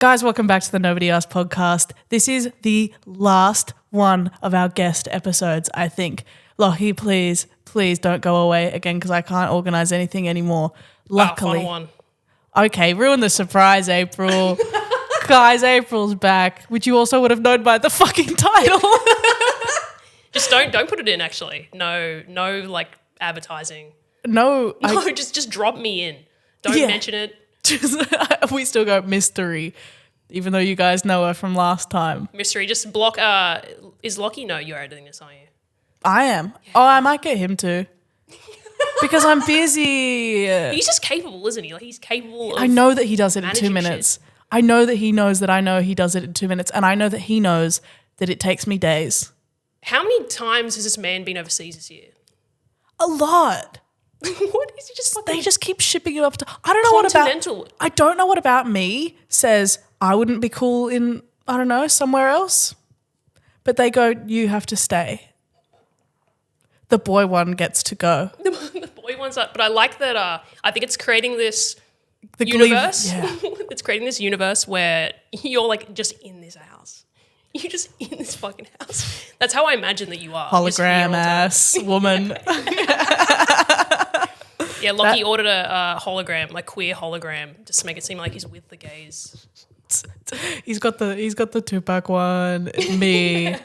Guys, welcome back to the Nobody Asked podcast. This is the last one of our guest episodes, I think. Lockie, please don't go away again because I can't organise anything anymore. Luckily. Final one. Okay, ruin the surprise, April. Guys, April's back, which you also would have known by the fucking title. Just don't put it in, actually. No, like, advertising. No, just drop me in. Don't mention it. We still go mystery, even though you guys know her from last time. Mystery, just block. Is Lockie? No, you're editing this, aren't you? I am. Oh, I might get him too. Because I'm busy. He's just capable, isn't he? Like, he's capable of I know that he does it in 2 managing minutes. shit. I know that he knows that I know he does it in 2 minutes. And I know that he knows that it takes me days. How many times has this man been overseas this year? A lot. What is he just fucking They just keep shipping you up to I don't know what about me says I wouldn't be cool in, I don't know, somewhere else. But they go, you have to stay. The boy one gets to go. The boy one's up. But I like that I think it's creating this The universe. Glee, It's creating this universe where you're like just in this house. You're just in this fucking house. That's how I imagine that you are. Hologram ass woman. Yeah, Lockie ordered a hologram, like queer hologram, just to make it seem like he's with the gays. He's got the Tupac one, me.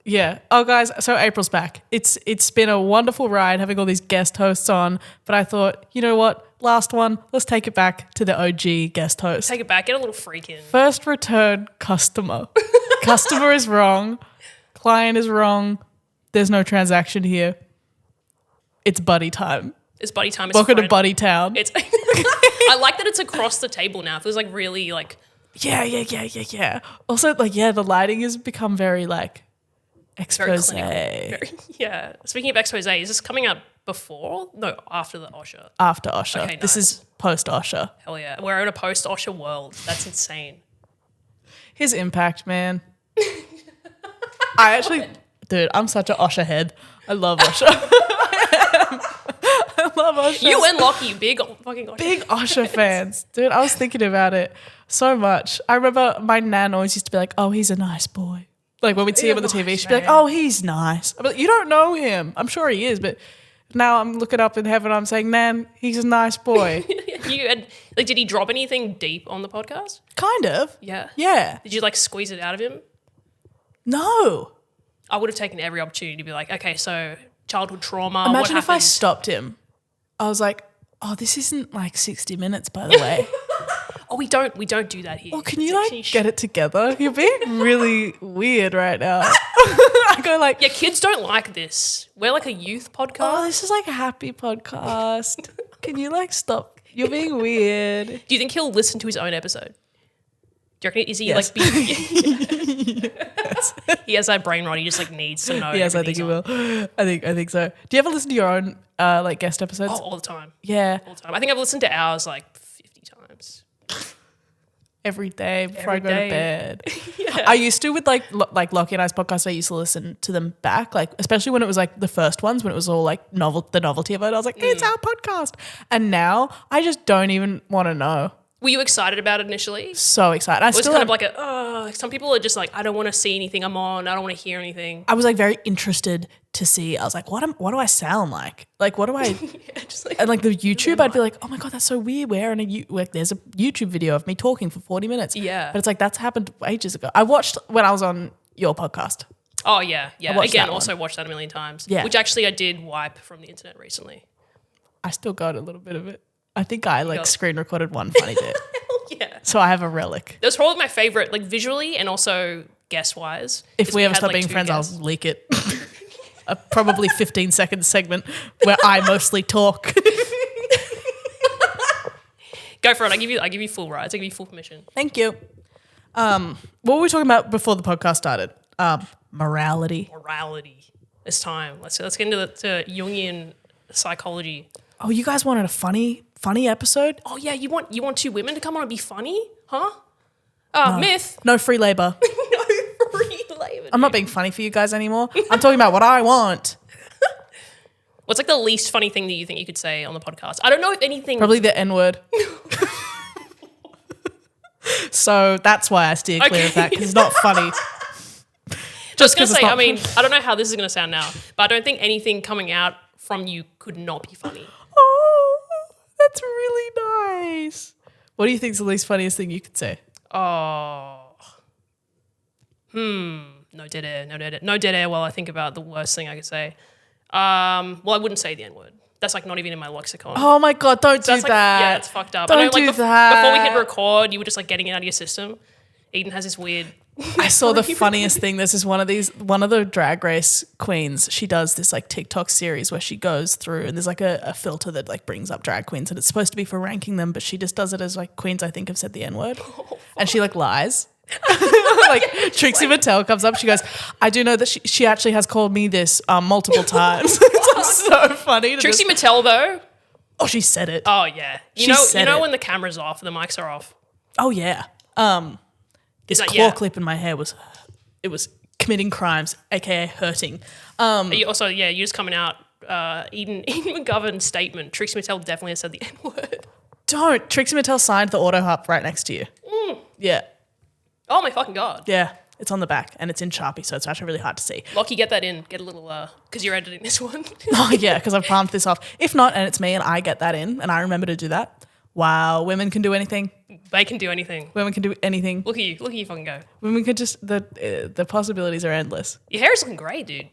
Yeah. Oh, guys, so April's back. It's been a wonderful ride having all these guest hosts on, but I thought, you know what? Last one, let's take it back to the OG guest host. Take it back, get a little freak in. First return customer. Customer is wrong. Client is wrong. There's no transaction here. It's buddy time. It's buddy time. Welcome to Buddy Town. It's I like that it's across the table now. It feels like really like Yeah. Also, the lighting has become very like expose. yeah. Speaking of expose, is this coming out before? No, after the Osher. After Osher. Okay, This nice. is post Osher. Hell yeah. We're in a post Osher world. That's insane. His impact, man. Dude, I'm such an Osher head. I love Osher. I love Osher. You and Lockie, big fucking Osher. Big Osher fans. Dude, I was thinking about it so much. I remember my nan always used to be like, oh, he's a nice boy. Like when we'd see him on the TV, she'd be like, oh, he's nice. I'm like, you don't know him. I'm sure he is, but now I'm looking up in heaven, I'm saying, Nan, he's a nice boy. Did he drop anything deep on the podcast? Kind of. Yeah. Yeah. Did you like squeeze it out of him? No. I would have taken every opportunity to be like, okay, so childhood trauma. Imagine what if I happened? stopped him. I was like, oh, this isn't like 60 Minutes, by the way. Oh, we don't do that here. Well, can you get it together? You're being really weird right now. I go like, yeah, kids don't like this. We're like a youth podcast. oh, this is like a happy podcast. Can you like stop? You're being weird. Do you think he'll listen to his own episode? Do you reckon, is he Yes. yes. He has that brain rot. He just like needs to know. Yes, I think he will. I think so. Do you ever listen to your own like guest episodes? Oh, all the time. Yeah. All the time. I think I've listened to ours like 50 times. Every day before Every I go day. to bed. Yeah. I used to with like Lockie and I's podcast. I used to listen to them back, like especially when it was like the first ones when it was all like the novelty of it. I was like, it's our podcast, and now I just don't even want to know. Were you excited about it initially? So excited. I It was still kind am. of like some people are just like, I don't want to see anything I'm on. I don't want to hear anything. I was like very interested to see. I was like, what do I sound like? Like, what do I? Yeah, just like, And like the YouTube, I'd be like, oh my God, that's so weird. There's a YouTube video of me talking for 40 minutes. Yeah. But it's like, that's happened ages ago. I watched when I was on your podcast. oh yeah. watched Again, that also watched that a million times. Yeah. Which actually I did wipe from the internet recently. I still got a little bit of it. I think I like got- screen recorded one funny bit. Yeah. So I have a relic. That was probably my favorite, like visually and also guess-wise. If we ever had, stop like, being two friends, guests. I'll leak it. A probably 15-second segment where I mostly talk. Go for it. I give you full rights. I give you full permission. Thank you. What were we talking about before the podcast started? Morality. Morality. It's time. Let's get into to Jungian psychology. Oh, you guys wanted a funny episode? Oh yeah, you want two women to come on and be funny, huh? Myth. No free labor. No free labor. I'm not being funny for you guys anymore. I'm talking about what I want. What's like the least funny thing that you think you could say on the podcast? I don't know if anything. Probably the N-word. So that's why I steer clear of that, because it's not funny. Just going to say, I mean, I don't know how this is going to sound now, but I don't think anything coming out from you could not be funny. Oh, that's really nice. What do you think is the least funniest thing you could say? Oh. No dead air. No dead air while I think about the worst thing I could say. Well, I wouldn't say the N-word. That's like not even in my lexicon. Oh my God, don't do Like, that. yeah, it's fucked up. Don't I know, like, do that. Before we hit record, you were just like getting it out of your system. Eden has this weird. I saw the funniest thing. There's this one of the drag race queens. She does this like TikTok series where she goes through and there's like a filter that like brings up drag queens and it's supposed to be for ranking them, but she just does it as like queens I think have said the N-word. And she like lies. Like Trixie Mattel comes up. She goes, I do know that she actually has called me this multiple times. It's so funny. Trixie Mattel though. Oh, she said it. Oh yeah. You know when the camera's off, the mics are off. Oh yeah. This claw clip in my hair was committing crimes, aka hurting. You also, you're just coming out. Eden McGovern's statement. Trixie Mattel definitely has said the N-word. Don't. Trixie Mattel signed the auto harp right next to you. Yeah. Oh my fucking God. Yeah. It's on the back and it's in Sharpie, so it's actually really hard to see. Lockie, get that in. Get a little, because you're editing this one. Oh yeah, because I've palmed this off. If not, and it's me and I get that in and I remember to do that. Wow, women can do anything. They can do anything. Women can do anything. Look at you fucking go. Women can just, the possibilities are endless. Your hair is looking great, dude.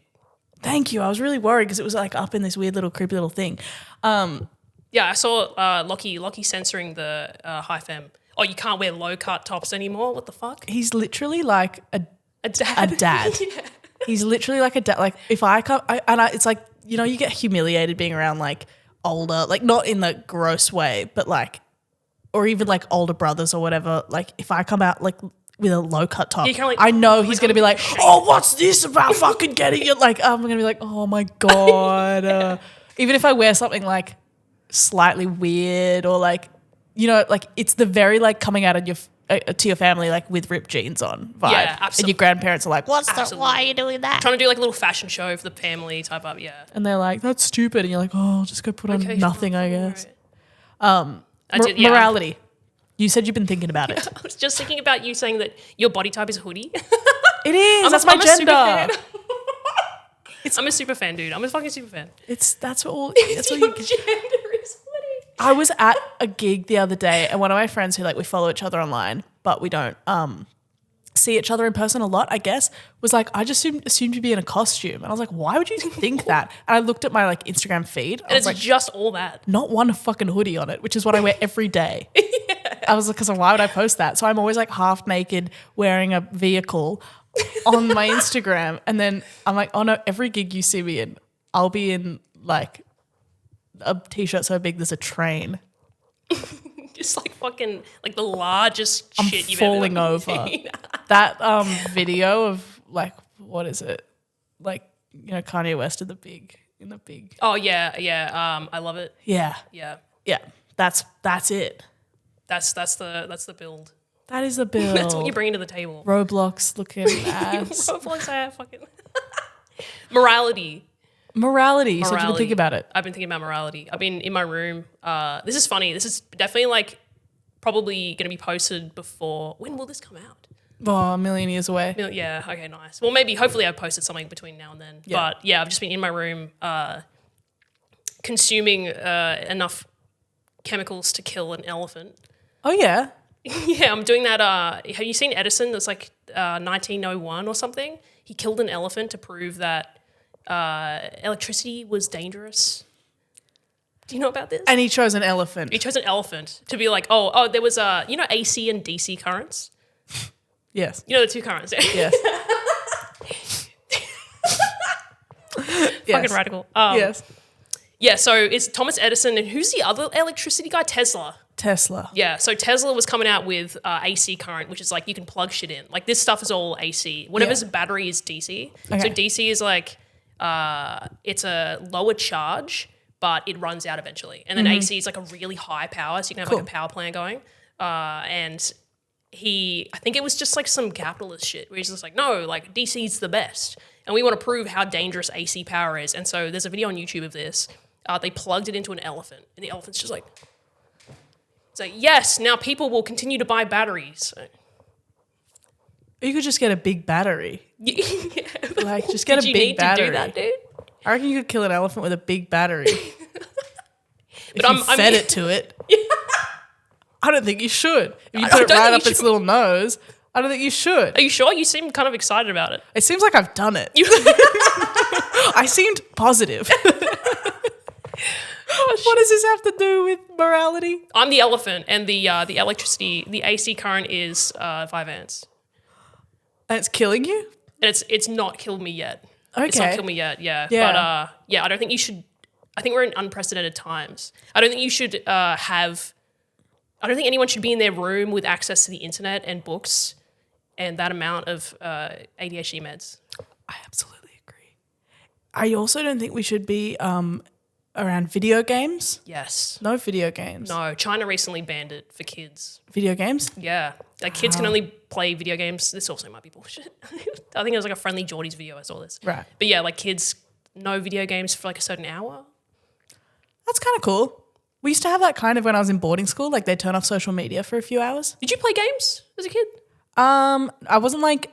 Thank you. I was really worried because it was like up in this weird little creepy little thing. Yeah, I saw Lockie censoring the high femme. Oh, you can't wear low cut tops anymore? What the fuck? He's literally like a dad. A dad. Yeah. He's literally like a dad. Like if I come, it's like, you know, you get humiliated being around like older, like not in the gross way, but like, or even like older brothers or whatever. Like if I come out like with a low cut top, I know he's going to be like, oh, what's this about fucking getting it? Like, I'm going to be like, oh my God. Even if I wear something like slightly weird or like, you know, like it's the very like coming out of your to your family like with ripped jeans on vibe. Yeah, absolutely. And your grandparents are like, why are you doing that? Trying to do like a little fashion show for the family type up, yeah. And they're like, that's stupid. And you're like, oh, I'll just go put on nothing, I guess. Right. Morality. You said you've been thinking about it. I was just thinking about you saying that your body type is hoodie. It is. That's my gender. I'm a super fan, dude. I'm a fucking super fan. That's all Your you gender is hoodie. I was at a gig the other day and one of my friends who like we follow each other online, but we don't see each other in person a lot, I guess, was like, I just assumed you'd be in a costume. And I was like, why would you think that? And I looked at my like Instagram feed. And it's like, just all that. Not one fucking hoodie on it, which is what I wear every day. Yeah. I was like, because why would I post that? So I'm always like half naked wearing a vehicle on my Instagram. And then I'm like, oh no, every gig you see me in, I'll be in like a t-shirt so big there's a train. Just like fucking like the largest I'm shit you've falling ever over. That video of like, what is it? Like, you know, Kanye West in the big. Oh yeah. I love it. Yeah. Yeah. That's it. That's the build. That is the build. That's what you're bringing to the table. Roblox looking ass. Roblox, fucking morality. Morality. So you think about it. I've been thinking about morality. I've been in my room. This is funny. This is definitely like probably going to be posted before. When will this come out? Oh, a million years away. Yeah. Okay. Nice. Well, maybe. Hopefully, I've posted something between now and then. Yeah. But yeah, I've just been in my room, consuming enough chemicals to kill an elephant. Oh yeah. Yeah, I'm doing that. Have you seen Edison? That's like 1901 or something. He killed an elephant to prove that electricity was dangerous. Do you know about this? And he chose an elephant. He chose an elephant to be like, oh, there was you know AC and DC currents? Yes. You know the two currents. Yes. Fucking radical. Yes. Yeah, so it's Thomas Edison and who's the other electricity guy? Tesla. Yeah, so Tesla was coming out with AC current, which is like you can plug shit in. Like this stuff is all AC. Whatever's battery is DC. Okay. So DC is like it's a lower charge, but it runs out eventually. And then AC is like a really high power, so you can have like a power plant going. And I think it was just like some capitalist shit where he's just like, no, like DC's the best. And we want to prove how dangerous AC power is. And so there's a video on YouTube of this. They plugged it into an elephant and the elephant's just like, it's like, yes, now people will continue to buy batteries. You could just get a big battery. Yeah, like, just get a big battery. To do that, dude? I reckon you could kill an elephant with a big battery. But if you fed it to it. I don't think you should. If you put it right up its little nose, I don't think you should. Are you sure? You seem kind of excited about it. It seems like I've done it. I seemed positive. What does this have to do with morality? I'm the elephant, and the electricity, the AC current is 5 amps. And it's killing you? And it's not killed me yet. Okay. It's not killed me yet, yeah. But I don't think you should. I think we're in unprecedented times. I don't think you should I don't think anyone should be in their room with access to the internet and books and that amount of ADHD meds. I absolutely agree. I also don't think we should be around video games. Yes. No video games. No, China recently banned it for kids. Video games? Yeah. Like kids can only play video games. This also might be bullshit. I think it was like a Friendly Geordies video. I saw this. Right. But yeah, like kids, no video games for like a certain hour. That's kind of cool. We used to have that kind of when I was in boarding school. Like they'd turn off social media for a few hours. Did you play games as a kid? I wasn't like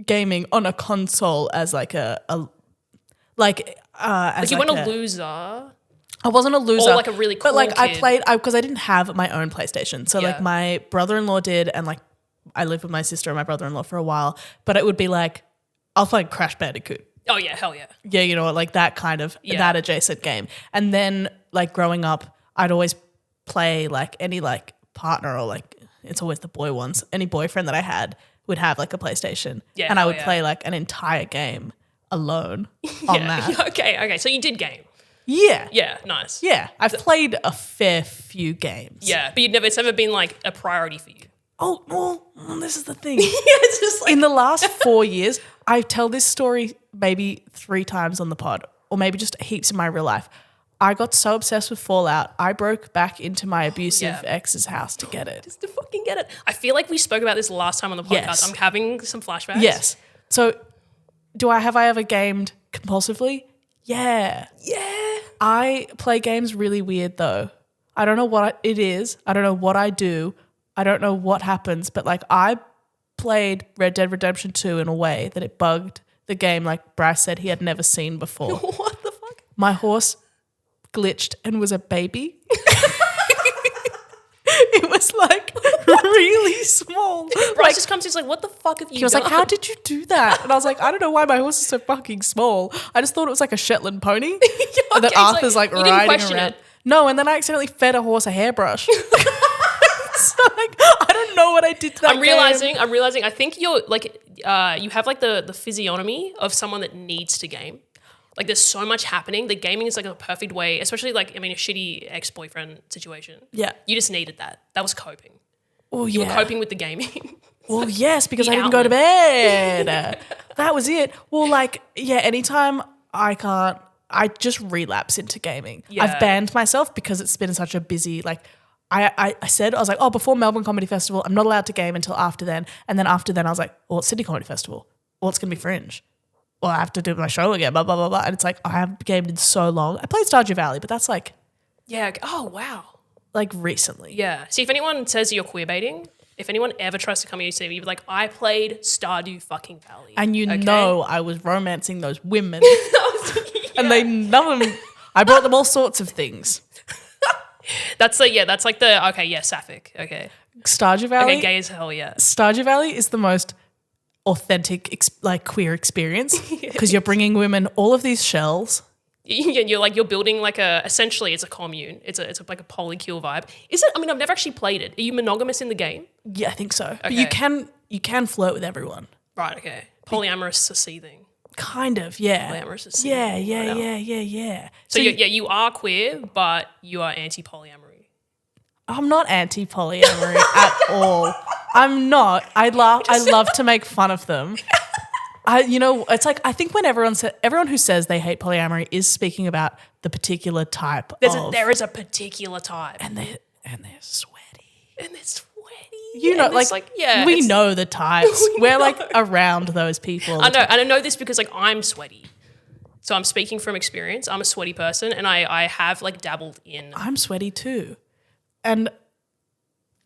gaming on a console as like as you weren't a loser. I wasn't a loser. Or like a really cool But like kid. I played, because I didn't have my own PlayStation. So like my brother-in-law did, and like I lived with my sister and my brother-in-law for a while. But it would be like, I'll play Crash Bandicoot. Oh yeah, hell yeah. Yeah, you know, like that kind of, that adjacent game. And then like growing up, I'd always play like any like partner or like, it's always the boy ones. Any boyfriend that I had would have like a PlayStation. Yeah, and I would play like an entire game alone on that. Okay. So you did game. Yeah. Yeah, nice. Yeah. I've played a fair few games. Yeah, but it's never been like a priority for you. Oh, well, this is the thing. It's just like in the last 4 years, I tell this story maybe 3 times on the pod, or maybe just heaps in my real life. I got so obsessed with Fallout, I broke back into my abusive ex's house to get it. Just to fucking get it. I feel like we spoke about this last time on the podcast. Yes. I'm having some flashbacks. Yes. So have I ever gamed compulsively? Yeah. Yeah. I play games really weird though. I don't know what it is. I don't know what I do. I don't know what happens, but like I played Red Dead Redemption 2 in a way that it bugged the game like Bryce said he had never seen before. What the fuck? My horse glitched and was a baby. It was like really small. Bryce just comes in, he's like, what the fuck have you done? He was like, how did you do that? And I was like, I don't know why my horse is so fucking small. I just thought it was like a Shetland pony that Arthur's like riding around. No, and then I accidentally fed a horse a hairbrush. So like, I don't know what I did to that I'm realizing, I think you're like, you have like the physiognomy of someone that needs to game. Like there's so much happening. The gaming is like a perfect way, especially like, I mean, a shitty ex-boyfriend situation. Yeah. You just needed that. That was coping. Oh, You were coping with the gaming. Well, yes, because I didn't go to bed. That was it. Well, like, yeah, anytime I just relapse into gaming. Yeah. I've banned myself because it's been such a busy, like, I was like, oh, before Melbourne Comedy Festival, I'm not allowed to game until after then. And then after then I was like, well, it's Sydney Comedy Festival. Well, it's going to be Fringe. Well, I have to do my show again, blah, blah, blah, blah. And it's like, I haven't gamed in so long. I played Stardew Valley, but that's like. Yeah. Oh, wow. Like recently. Yeah. See, if anyone says you're queer baiting, if anyone ever tries to come here to me, you'd be like, I played Stardew fucking Valley. And you know I was romancing those women. And none of them, I brought them all sorts of things. That's like the, sapphic. Okay. Stardew Valley. Okay, gay as hell, yeah. Stardew Valley is the most authentic, queer experience because you're bringing women all of these shells. You're building like essentially it's a commune. It's like a polycule vibe. Is it? I mean, I've never actually played it. Are you monogamous in the game? Yeah, I think so. Okay. But you can flirt with everyone. Right. Okay. Polyamorous is seething. Kind of, yeah. Polyamorous is seething. Yeah. So you are queer, but you are anti-polyamory. I'm not anti-polyamory at all. I'm not. I love to make fun of them. It's like I think when everyone who says they hate polyamory is speaking about the particular type there is a particular type. And they're sweaty. You know, like we know the types. We're like around those people. I know, and I know this because like I'm sweaty. So I'm speaking from experience. I'm a sweaty person, and I have like dabbled in. I'm sweaty too, and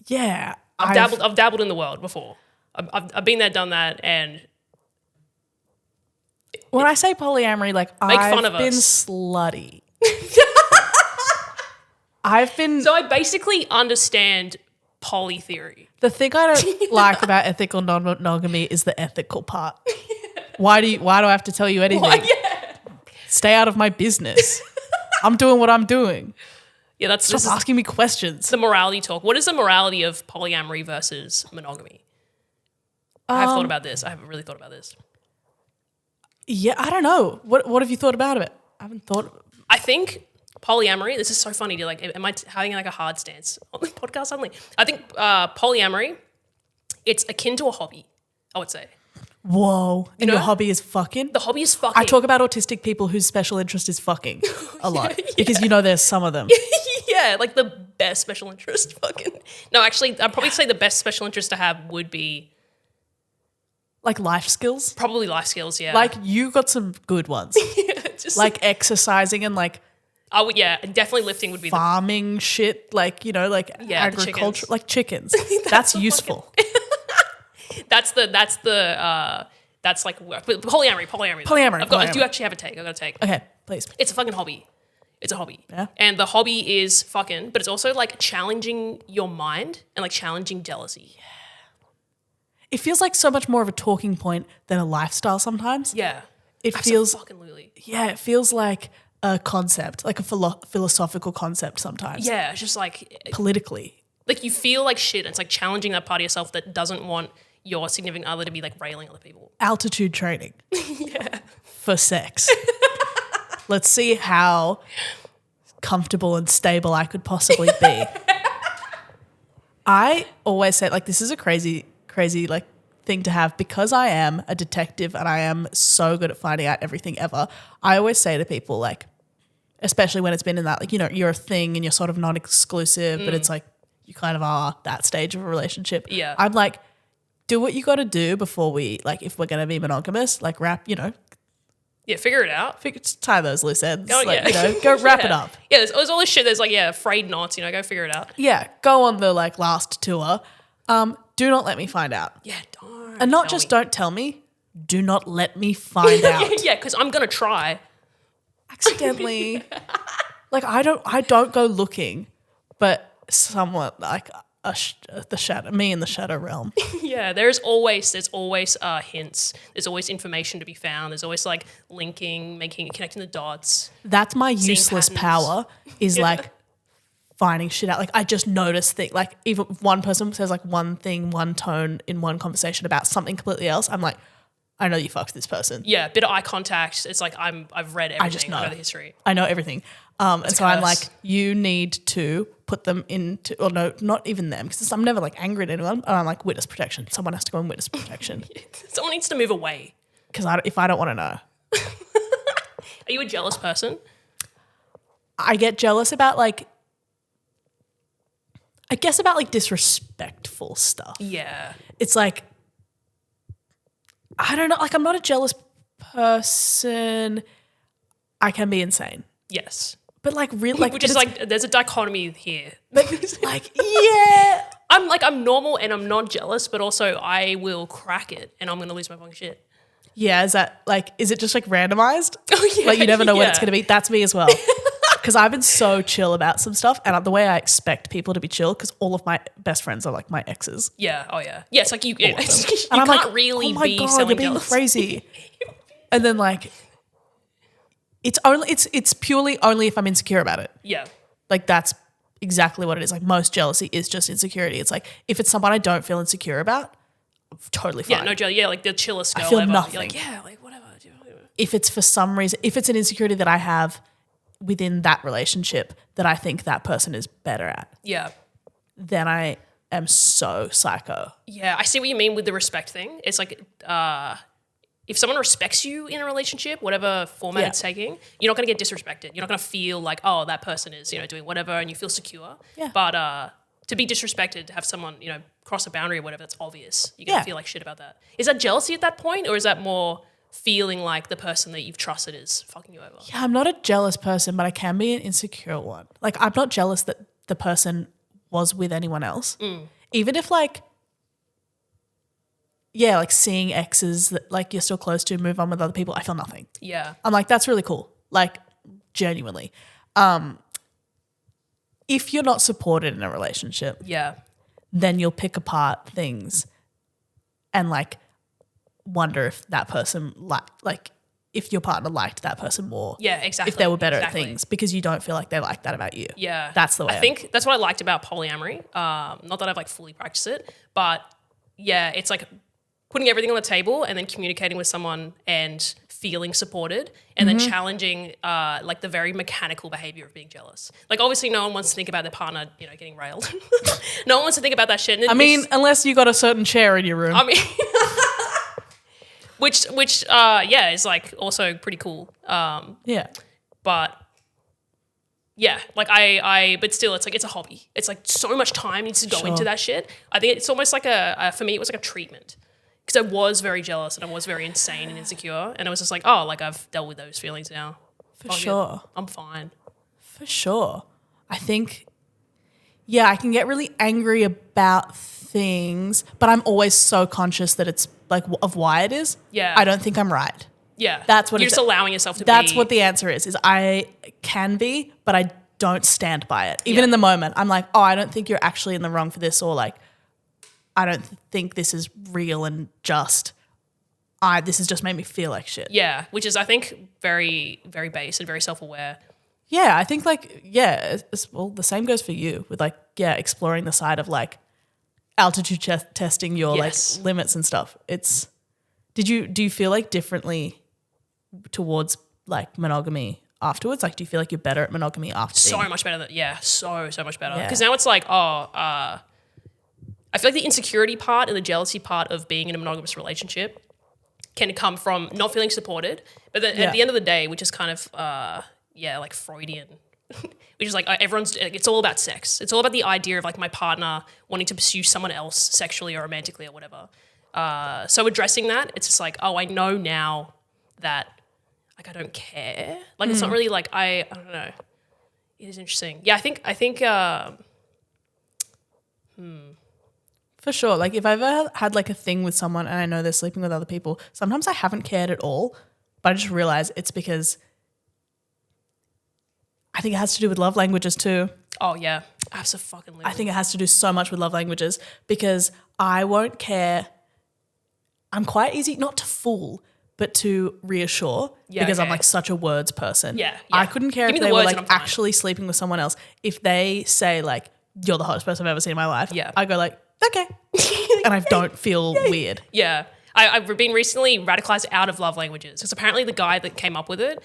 yeah, I've dabbled in the world before. I've been there, done that, and when I say polyamory, like I've been slutty. So I basically understand poly theory. The thing I don't like about ethical non-monogamy is the ethical part. Why do I have to tell you anything? Stay out of my business. I'm doing what I'm doing. Yeah, Stop asking me questions. The morality talk. What is the morality of polyamory versus monogamy? I have thought about this. I haven't really thought about this. Yeah, I don't know. What have you thought about it? I haven't thought. I think polyamory. This is so funny. To like, am I having like a hard stance on the podcast suddenly? I think polyamory. It's akin to a hobby. I would say. Whoa! And your hobby is fucking? The hobby is fucking. I talk about autistic people whose special interest is fucking a lot because there's some of them. Yeah, like the best special interest fucking. No, actually, I'd probably say the best special interest to have would be like life skills. Probably life skills, yeah. Like you got some good ones. Just like exercising and like. Oh yeah, definitely lifting would be farming shit, like like agriculture, like chickens. That's useful. That's like polyamory. Do you actually have a take? I got a take. Okay, please. It's a fucking hobby. It's a hobby. Yeah. And the hobby is fucking, but it's also like challenging your mind and like challenging jealousy. Yeah. It feels like so much more of a talking point than a lifestyle sometimes. Yeah. It feels fucking-lutely. Yeah, it feels like a concept, like a philosophical concept sometimes. Yeah, it's just like politically. Like you feel like shit. It's like challenging that part of yourself that doesn't want your significant other to be like railing other people. Altitude training. For sex. Let's see how comfortable and stable I could possibly be. I always say like this is a crazy like thing to have because I am a detective and I am so good at finding out everything ever. I always say to people like, especially when it's been in that like, you're a thing and you're sort of non-exclusive, but it's like you kind of are that stage of a relationship. Yeah. I'm like, do what you got to do before we, like, if we're going to be monogamous, like Yeah, figure it out. Tie those loose ends. Oh, like, go wrap it up. Yeah, there's all this shit. There's like, frayed knots, go figure it out. Yeah, go on the like last tour. Do not let me find out. Yeah, don't. And not just don't tell me, do not let me find out. Yeah, because I'm going to try. Accidentally. Like, I don't go looking, but someone like me in the shadow realm. Yeah, there's always hints. There's always information to be found. There's always like linking, connecting the dots. That's my useless power is like finding shit out. Like I just notice things. Like even if one person says like one thing, one tone in one conversation about something completely else, I'm like, I know you fucked this person. Yeah, bit of eye contact. It's like I've read everything. I just know. I know the history. I know everything. And so I'm like, you need to put them into, or no, not even them, because I'm never like angry at anyone. And I'm like, witness protection. Someone has to go in witness protection. Someone needs to move away. Because if I don't want to know. Are you a jealous person? I get jealous about like, I guess about like disrespectful stuff. Yeah. It's like, I don't know, like I'm not a jealous person. I can be insane. Yes. But like really, like which is like there's a dichotomy here. But like yeah, I'm normal and I'm not jealous, but also I will crack it and I'm gonna lose my fucking shit. Yeah, is it just like randomized? Oh yeah, like you never know when it's gonna be. That's me as well. Because I've been so chill about some stuff, and the way I expect people to be chill, because all of my best friends are like my exes. Yeah. Oh yeah. Yeah. It's like you and I'm can't like, really oh my be God, selling you're being jealous. crazy. And then like. It's purely only if I'm insecure about it. Yeah. Like that's exactly what it is. Like most jealousy is just insecurity. It's like if it's someone I don't feel insecure about, I'm totally fine. Yeah, no jealousy. Yeah, like the chillest girl I feel ever. nothing. You're like, yeah, like whatever. If it's for some reason, if it's an insecurity that I have within that relationship that I think that person is better at, yeah, then I am so psycho. Yeah, I see what you mean with the respect thing. It's like if someone respects you in a relationship, whatever format it's taking, you're not going to get disrespected. You're not going to feel like, oh, that person is, doing whatever and you feel secure. Yeah. But to be disrespected, to have someone, you know, cross a boundary or whatever, that's obvious. You're going to feel like shit about that. Is that jealousy at that point, or is that more feeling like the person that you've trusted is fucking you over? Yeah, I'm not a jealous person, but I can be an insecure one. Like, I'm not jealous that the person was with anyone else. Even if like, yeah, like seeing exes that like you're still close to move on with other people, I feel nothing. Yeah. I'm like, that's really cool. Like, genuinely. If you're not supported in a relationship, then you'll pick apart things and like wonder if that person like if your partner liked that person more. Yeah, exactly. If they were better at things, because you don't feel like they like that about you. Yeah. That's the way. I think that's what I liked about polyamory. Not that I've like fully practiced it, but yeah, it's like putting everything on the table and then communicating with someone and feeling supported, and then challenging like the very mechanical behavior of being jealous. Like, obviously no one wants to think about their partner, you know, getting railed. No one wants to think about that shit. And I mean, unless you got a certain chair in your room. I mean, which yeah, is like also pretty cool. Yeah. But yeah, like but still, it's like, it's a hobby. It's like so much time needs to go into that shit. I think it's almost like for me, it was like a treatment. Because I was very jealous and I was very insane and insecure. And I was just like, oh, like I've dealt with those feelings now. For sure. I'm fine. For sure. I think, yeah, I can get really angry about things, but I'm always so conscious that it's like of why it is. Yeah. I don't think I'm right. Yeah. That's what you're just allowing yourself to be. That's what the answer is I can be, but I don't stand by it. Even in the moment, I'm like, oh, I don't think you're actually in the wrong for this, or like, I don't think this is real and just. This has just made me feel like shit. Yeah, which is, I think, very, very base and very self-aware. Yeah, I think like, well, the same goes for you with like, exploring the side of like altitude testing your like limits and stuff. Do you feel like differently towards like monogamy afterwards? Like, do you feel like you're better at monogamy after? So much better. So much better. Because now it's like, I feel like the insecurity part and the jealousy part of being in a monogamous relationship can come from not feeling supported. But then at the end of the day, which is kind of, like Freudian, which is like it's all about sex. It's all about the idea of like my partner wanting to pursue someone else sexually or romantically or whatever. So addressing that, it's just like, oh, I know now that like I don't care. Like it's not really like I don't know. It is interesting. Yeah, I think For sure. Like if I've ever had like a thing with someone and I know they're sleeping with other people, sometimes I haven't cared at all, but I just realize it's because I think it has to do with love languages too. Oh yeah, absolutely. I think it has to do so much with love languages because I won't care. I'm quite easy not to fool, but to reassure because I'm like such a words person. Yeah. I couldn't care if they were like actually sleeping with someone else. If they say like, you're the hottest person I've ever seen in my life, I go like, okay. And I don't feel weird. Yeah. I've been recently radicalized out of love languages because apparently the guy that came up with it,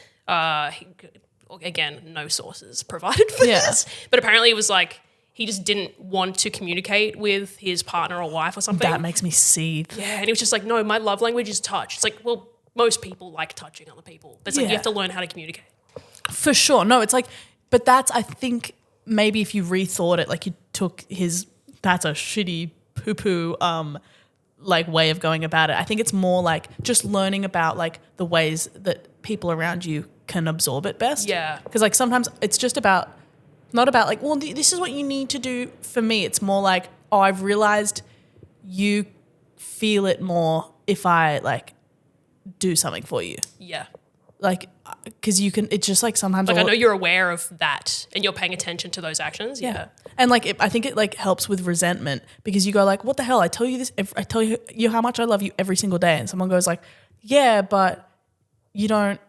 again, no sources provided for this, but apparently it was like he just didn't want to communicate with his partner or wife or something. That makes me seethe. Yeah, and he was just like, no, my love language is touch. It's like, well, most people like touching other people. But it's like you have to learn how to communicate. For sure. No, it's like, but that's, I think, maybe if you rethought it, like you took that's a shitty poo-poo like way of going about it. I think it's more like just learning about like the ways that people around you can absorb it best. Yeah. Because like sometimes it's just not about like, well, this is what you need to do for me. It's more like, oh, I've realized you feel it more if I like do something for you. Yeah. Like, because you can, it's just like sometimes. Like I know you're aware of that and you're paying attention to those actions. Yeah. And like, I think it like helps with resentment because you go like, what the hell? I tell you this, I tell you how much I love you every single day. And someone goes like, yeah, but you don't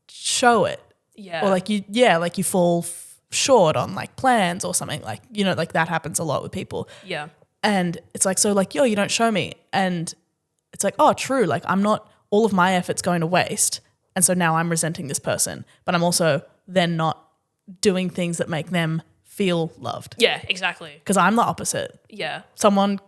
show it. Yeah. Or like you fall short on like plans or something, like, you know, like that happens a lot with people. Yeah. And it's like, so like, you don't show me. And it's like, oh, true. Like I'm not, all of my effort's going to waste. And so now I'm resenting this person, but I'm also then not doing things that make them feel loved. Yeah, exactly. Because I'm the opposite. Yeah. Someone's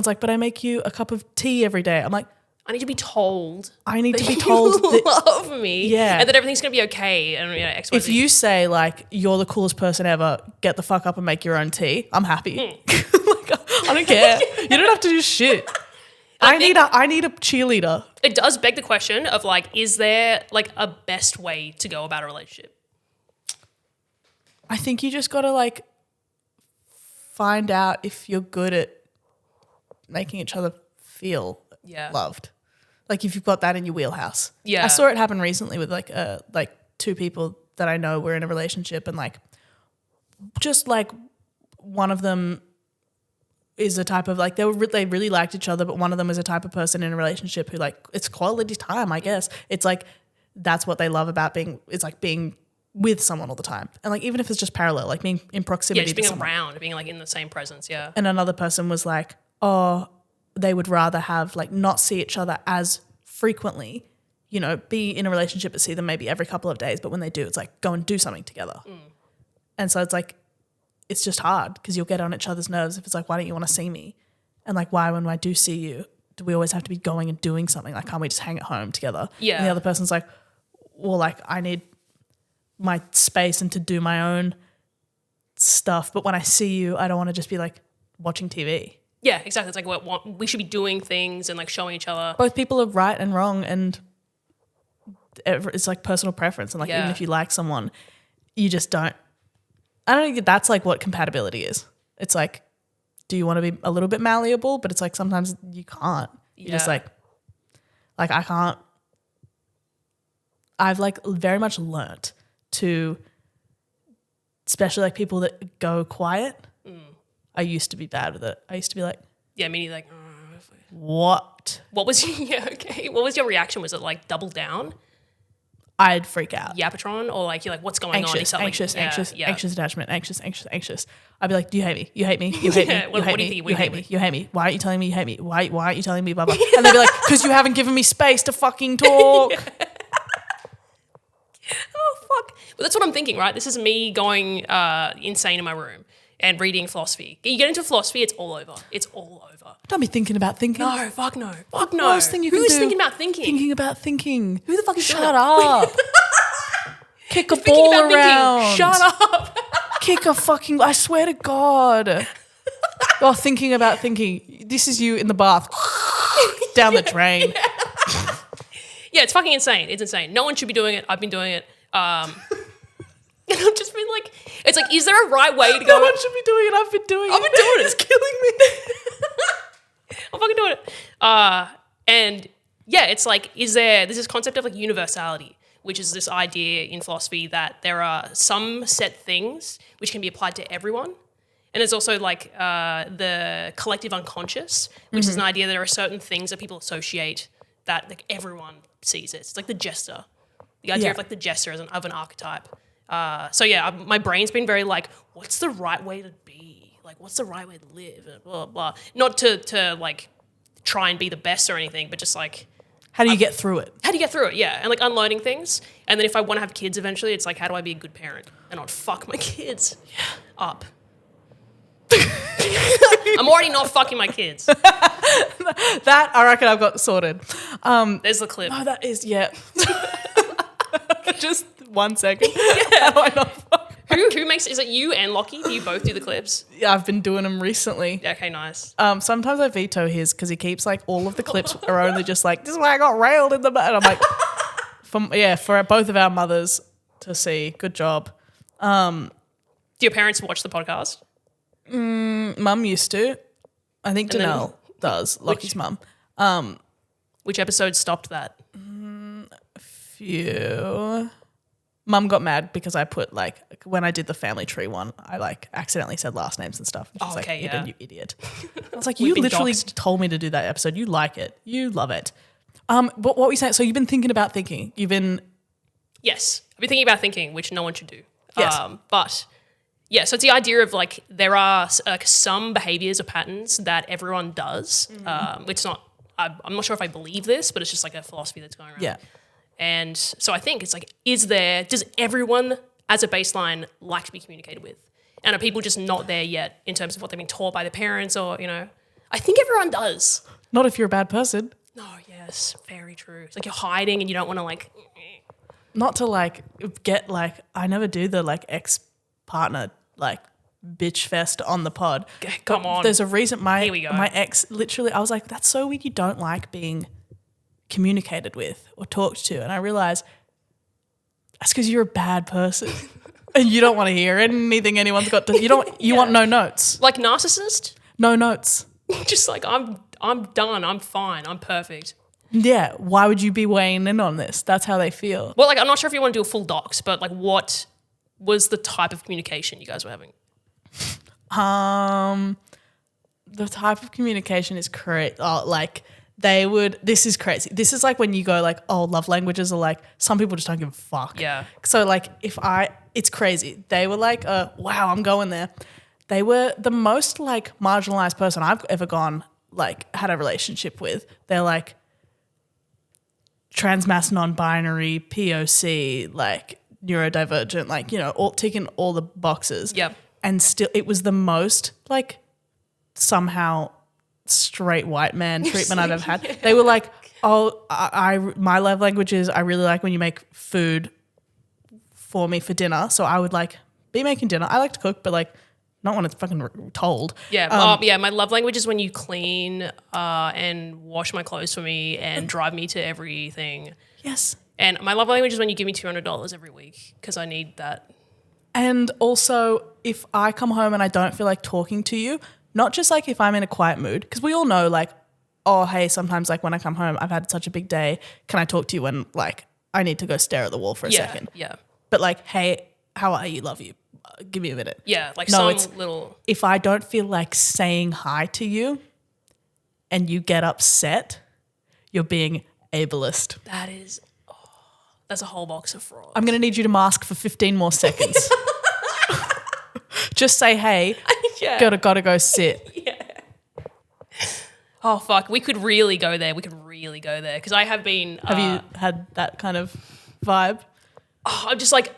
like, but I make you a cup of tea every day. I'm like, I need to be told. I need to be you told that love me. Yeah. And that everything's going to be okay. And X, Y, if Z. you say like you're the coolest person ever, get the fuck up and make your own tea, I'm happy. Like, I don't care. You don't have to do shit. I need a cheerleader. It does beg the question of like, is there like a best way to go about a relationship? I think you just got to like find out if you're good at making each other feel loved. Like if you've got that in your wheelhouse. Yeah. I saw it happen recently with like two people that I know were in a relationship, and like just like one of them is a type of like they really liked each other, but one of them is a type of person in a relationship who like it's quality time, I guess. It's like that's what they love about being with someone all the time. And like even if it's just parallel, like being in proximity just being to someone. around, being like in the same presence, yeah. And another person was like, oh, they would rather have like not see each other as frequently, you know, be in a relationship but see them maybe every couple of days, but when they do, it's like go and do something together. And so it's like it's just hard because you'll get on each other's nerves if it's like, why don't you want to see me? And like, why when I do see you, do we always have to be going and doing something? Like, can't we just hang at home together? Yeah. And the other person's like, well, like I need my space and to do my own stuff, but when I see you, I don't want to just be like watching TV. Yeah, exactly. It's like we should be doing things and like showing each other. Both people are right and wrong, and it's like personal preference. And like even if you like someone, you just don't. I don't think that's like what compatibility is. It's like, do you want to be a little bit malleable? But it's like sometimes you can't. You're just like I can't. I've like very much learnt to, especially like people that go quiet. I used to be bad with it. I used to be like, meaning like, what? What was What was your reaction? Was it like double down? I'd freak out. Yapatron, or like you're like, what's going on? Anxious attachment, anxious. I'd be like, do you hate me? You hate me? You hate me? You hate me? You hate me? You hate me? Why aren't you telling me you hate me? Why aren't you telling me blah blah? And they'd be like, because you haven't given me space to fucking talk. Oh fuck! But that's what I'm thinking, right? This is me going insane in my room and reading philosophy. You get into philosophy, it's all over. It's all over. Don't be thinking about thinking. No, fuck no. Fuck no. Worst thing you can do. Who's thinking about thinking? Thinking about thinking. Who the fuck is Shut up. Kick a Thinking ball about around. Thinking. Shut up. Kick a fucking, I swear to God. Oh, thinking about thinking. This is you in the bath. Down the drain. Yeah, it's fucking insane. It's insane. No one should be doing it. I've been doing it. And I've just been like, it's like, is there a right way to go? No one should be doing it. I've been doing it. I've been doing it. It's killing me. I'm fucking doing it. And yeah, it's like, there's this concept of like universality, which is this idea in philosophy that there are some set things which can be applied to everyone. And there's also like the collective unconscious, which is an idea that there are certain things that people associate that like everyone sees it. It's like the jester. The idea of like the jester as of an archetype. So yeah, my brain's been very like, what's the right way to be? Like, what's the right way to live? And blah, blah, blah. Not to like try and be the best or anything, but just like, how do you get through it? How do you get through it? Yeah. And like unlearning things. And then if I want to have kids eventually, it's like, how do I be a good parent and not fuck my kids up? I'm already not fucking my kids. That, I reckon I've got sorted. There's the clip. Oh, that is, yeah. Just 1 second. How do I not fuck? Who makes, is it you and Lockie? Do you both do the clips? Yeah, I've been doing them recently. Yeah, okay, nice. Sometimes I veto his because he keeps like all of the clips are only just like, this is why I got railed in the butt. And I'm like, for both of our mothers to see. Good job. Do your parents watch the podcast? Mum used to. I think Danelle does, Lockie's mum. Which episode stopped that? Few. Mum got mad because I put like, when I did the family tree one, I like accidentally said last names and stuff. And she's like, Edan, you idiot. I was like, you literally told me to do that episode. You like it. You love it. But what were you saying? So you've been thinking about thinking. Yes. I've been thinking about thinking, which no one should do. Yes. But yeah, so it's the idea of like, there are like some behaviors or patterns that everyone does. It's not, I'm not sure if I believe this, but it's just like a philosophy that's going around. Yeah. And so I think it's like, does everyone as a baseline like to be communicated with? And are people just not there yet in terms of what they've been taught by their parents or, you know? I think everyone does. Not if you're a bad person. Oh, yes. Very true. It's like you're hiding and you don't want to like... Not to like get like, I never do the like ex-partner like bitch fest on the pod. Come on. There's a reason Here we go. my ex, literally, I was like, that's so weird you don't like being communicated with or talked to. And I realized that's because you're a bad person and you don't want to hear anything anyone's got to, you want no notes. Like narcissist? No notes. Just like, I'm done. I'm fine. I'm perfect. Yeah. Why would you be weighing in on this? That's how they feel. Well, like, I'm not sure if you want to do a full docs, but like what was the type of communication you guys were having? The type of communication is correct. Like this is crazy. This is like when you go like, oh, love languages are like, some people just don't give a fuck. Yeah. So like it's crazy. They were like, wow, I'm going there. They were the most like marginalized person I've ever had a relationship with. They're like transmass, non-binary, POC, like neurodivergent, like, all ticking all the boxes. Yep. And still it was the most like somehow straight white man treatment I've ever had. Yeah. They were like, oh, my love language is I really like when you make food for me for dinner. So I would like be making dinner. I like to cook, but like not when it's fucking told. Yeah. My love language is when you clean and wash my clothes for me and drive me to everything. Yes. And my love language is when you give me $200 every week because I need that. And also, if I come home and I don't feel like talking to you, not just like if I'm in a quiet mood, because we all know like, oh, hey, sometimes like when I come home, I've had such a big day. Can I talk to you when like I need to go stare at the wall for a second? Yeah. But like, hey, how are you? Love you. Give me a minute. Yeah, like little... If I don't feel like saying hi to you and you get upset, you're being ableist. That's a whole box of fraud. I'm going to need you to mask for 15 more seconds. Just say, hey, gotta go sit. Yeah. Oh, fuck. We could really go there. Because I have been... Have you had that kind of vibe? I'm just like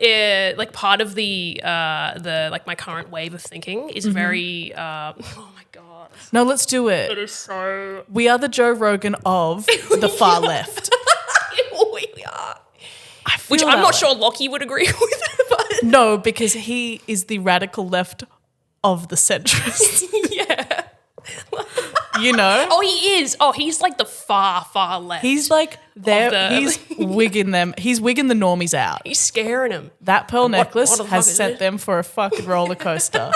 part of the like my current wave of thinking is very oh my God. No, let's do it. It is so... We are the Joe Rogan of the far left. We are. Which I'm not sure Lockie would agree with. But no, because he is the radical left of the centrists. Yeah. Oh, he is. Oh, he's like the far left. He's like he's wigging them. He's wigging the normies out. He's scaring them. That pearl necklace has sent them for a fucking roller coaster.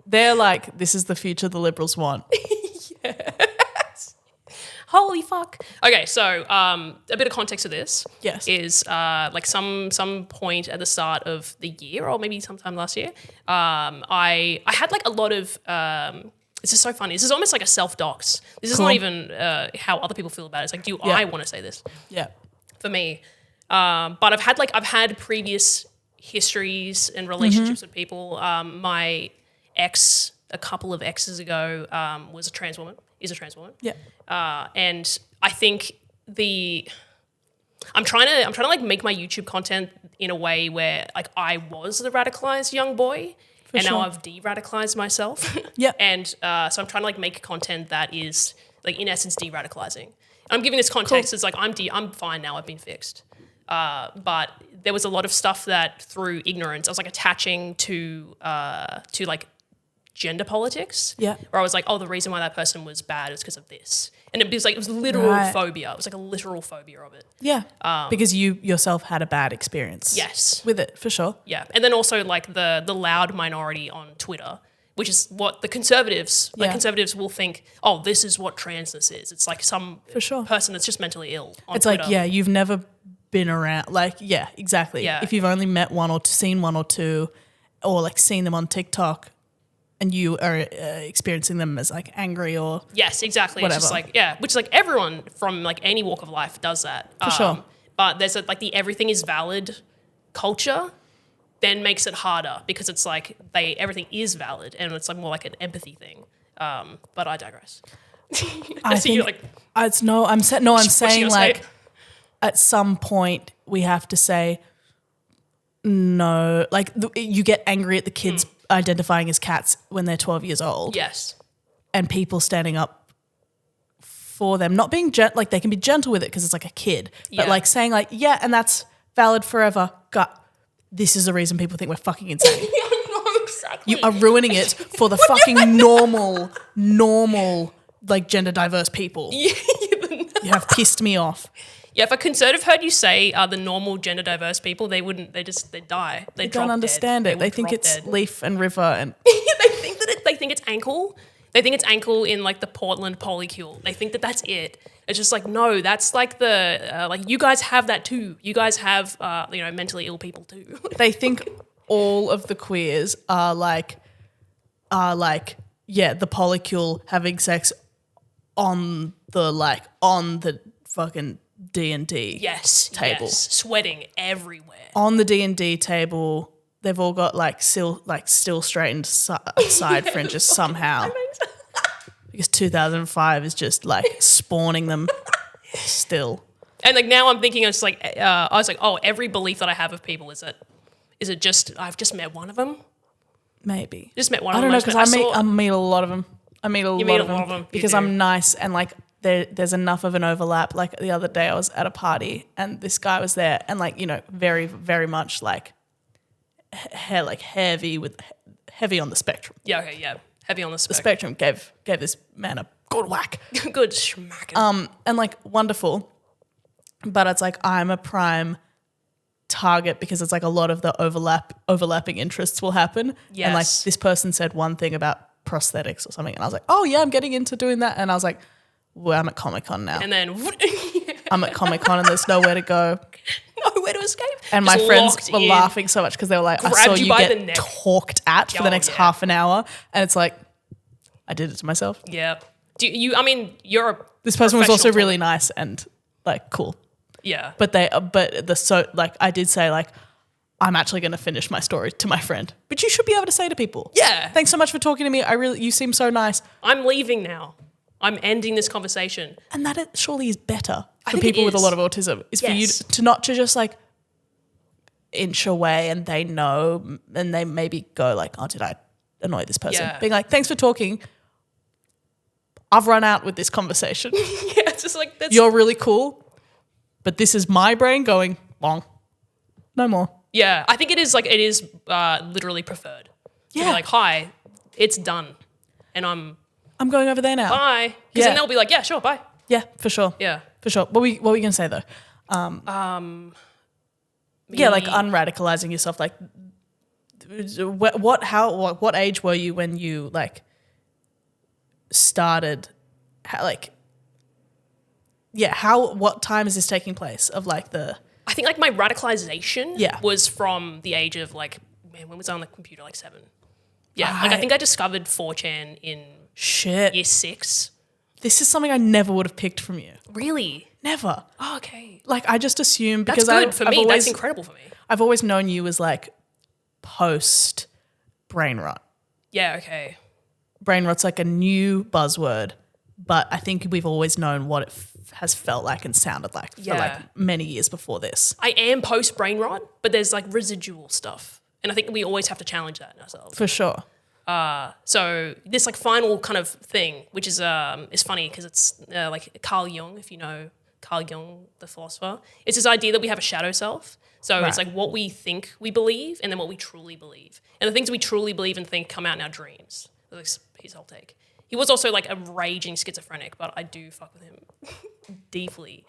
They're like, this is the future the liberals want. Yes. Holy fuck. Okay, so a bit of context to this is like some point at the start of the year or maybe sometime last year, I had like a lot of this is so funny. This is almost like a self-dox. This is not even how other people feel about it. It's like, I want to say this? Yeah. For me. But I've had previous histories and relationships with people. My ex, a couple of exes ago, is a trans woman. Yeah. And I think I'm trying to like make my YouTube content in a way where like I was the radicalized young boy. Now I've de-radicalized myself. Yeah. And so I'm trying to like make content that is like in essence de-radicalizing. I'm giving this context. Cool. It's like I'm fine now. I've been fixed. But there was a lot of stuff that through ignorance I was like attaching to like gender politics. Yeah. Where I was like, oh, the reason why that person was bad is because of this. And it was literal phobia. It was like a literal phobia of it. Yeah. Because you yourself had a bad experience. Yes. With it, for sure. Yeah. And then also like the loud minority on Twitter, which is what the conservatives, conservatives will think, oh, this is what transness is. It's like some person that's just mentally ill on It's Twitter. like, you've never been around. Like, yeah, exactly. Yeah. If you've only met one or seen one or two or like seen them on TikTok, and you are experiencing them as like angry or yes, exactly. Whatever. It's just like which like everyone from like any walk of life does that for sure. But there's like the everything is valid culture, then makes it harder because it's like everything is valid and it's like more like an empathy thing. But I digress. I think like I'm saying like at some point we have to say no. Like you get angry at the kids. Identifying as cats when they're 12 years old. Yes. And people standing up for them. Not being like they can be gentle with it because it's like a kid, but Yeah. like saying like, yeah, and that's valid forever. This is the reason people think we're fucking insane. No, exactly. You are ruining it for the fucking normal, like gender diverse people. You have pissed me off. Yeah, if a conservative heard you say the normal gender diverse people, they'd die. They don't understand it. They think it's leaf and river and they think it's ankle. They think it's ankle in like the Portland polycule. They think that that's it. It's just like, no, that's like the like you guys have that too. You guys have mentally ill people too. They think all of the queers are like the polycule having sex on the fucking D&D table. Yes, sweating everywhere. On the D&D table, they've all got like still straightened side fringes somehow. Because 2005 is just like spawning them still. And like now I'm thinking, it's like I was like, oh, every belief that I have of people is it just I've just met one of them? Maybe Just met one of them. I don't know because I meet a lot of them. I meet a lot of them because I'm nice and like there's enough of an overlap. Like the other day I was at a party and this guy was there and like, very, very much like heavy on the spectrum. Yeah, okay, yeah. Heavy on the The spectrum. spectrum gave this man a good whack. Good schmack. And like wonderful. But it's like I'm a prime target because it's like a lot of the overlapping interests will happen. Yes. And like this person said one thing about prosthetics or something and I was like, oh yeah, I'm getting into doing that. And I was like, well, I'm at Comic-Con now. And then I'm at Comic-Con and there's nowhere to go. Nowhere to escape. And my friends were laughing so much because they were like, I saw you get talked at for the next half an hour. And it's like, I did it to myself. Yeah. You're a This person was also really nice and like cool. Yeah. But I did say like, I'm actually going to finish my story to my friend, which you should be able to say to people. Yeah. Thanks so much for talking to me. You seem so nice. I'm leaving now. I'm ending this conversation. And that it surely is better for think people it with a is. lot of autism is for you to not to just like inch away and they know and they maybe go like, oh, did I annoy this person? Yeah. Being like, thanks for talking. I've run out with this conversation. Yeah, it's just like that's You're really cool, but this is my brain going, long. No more. Yeah, I think it is literally preferred. To be like, hi, it's done. And I'm going over there now. bye. Because then they'll be like, yeah, sure, bye. Yeah, for sure. Yeah. For sure. What were you going to say though? Yeah, like unradicalizing yourself. Like, what age were you when you like started? What time is this taking place of like the? I think like my radicalization Yeah. was from the age of like, man, when was I on the computer? Like 7. Yeah, like I think I discovered 4chan in year 6. This is something I never would have picked from you. Really? Never. Oh, okay. Like I just assumed That's because good for me. That's incredible for me. I've always known you as like post brain rot. Yeah, okay. Brain rot's like a new buzzword, but I think we've always known what it has felt like and sounded like for like many years before this. I am post brain rot, but there's like residual stuff. And I think we always have to challenge that in ourselves. For sure. So this like final kind of thing, which is funny because it's like Carl Jung, if you know Carl Jung, the philosopher. It's this idea that we have a shadow self. So it's like what we think we believe and then what we truly believe. And the things we truly believe and think come out in our dreams. That's his whole take. He was also like a raging schizophrenic, but I do fuck with him deeply.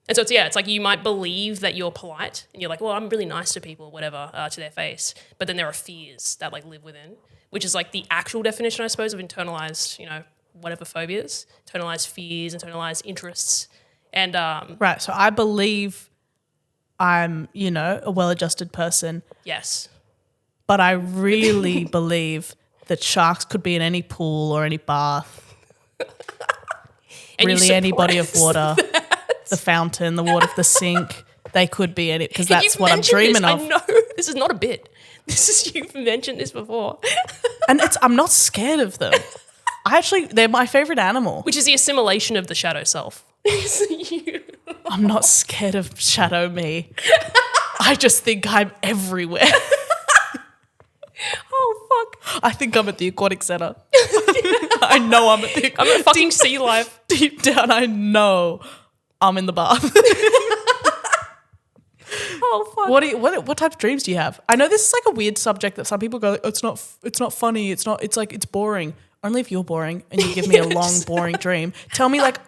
And so it's like you might believe that you're polite and you're like, well, I'm really nice to people, whatever, to their face. But then there are fears that like live within, which is like the actual definition, I suppose, of internalized, whatever phobias, internalized fears, internalized interests. And right. So I believe I'm, a well-adjusted person. Yes. But I really believe that sharks could be in any pool or any bath. Really any body of water. The fountain, the water, the sink, they could be in it because that's what I'm dreaming of. I know. This is not a bit. You've mentioned this before. And I'm not scared of them. They're my favorite animal. Which is the assimilation of the shadow self. I'm not scared of shadow me. I just think I'm everywhere. Oh, fuck. I think I'm at the aquatic center. I know I'm a fucking sea life. Deep down, I know I'm in the bath. Oh fuck. What type of dreams do you have? I know this is like a weird subject that some people go, it's not funny. It's like it's boring. Only if you're boring and you give me a long, boring dream. Tell me like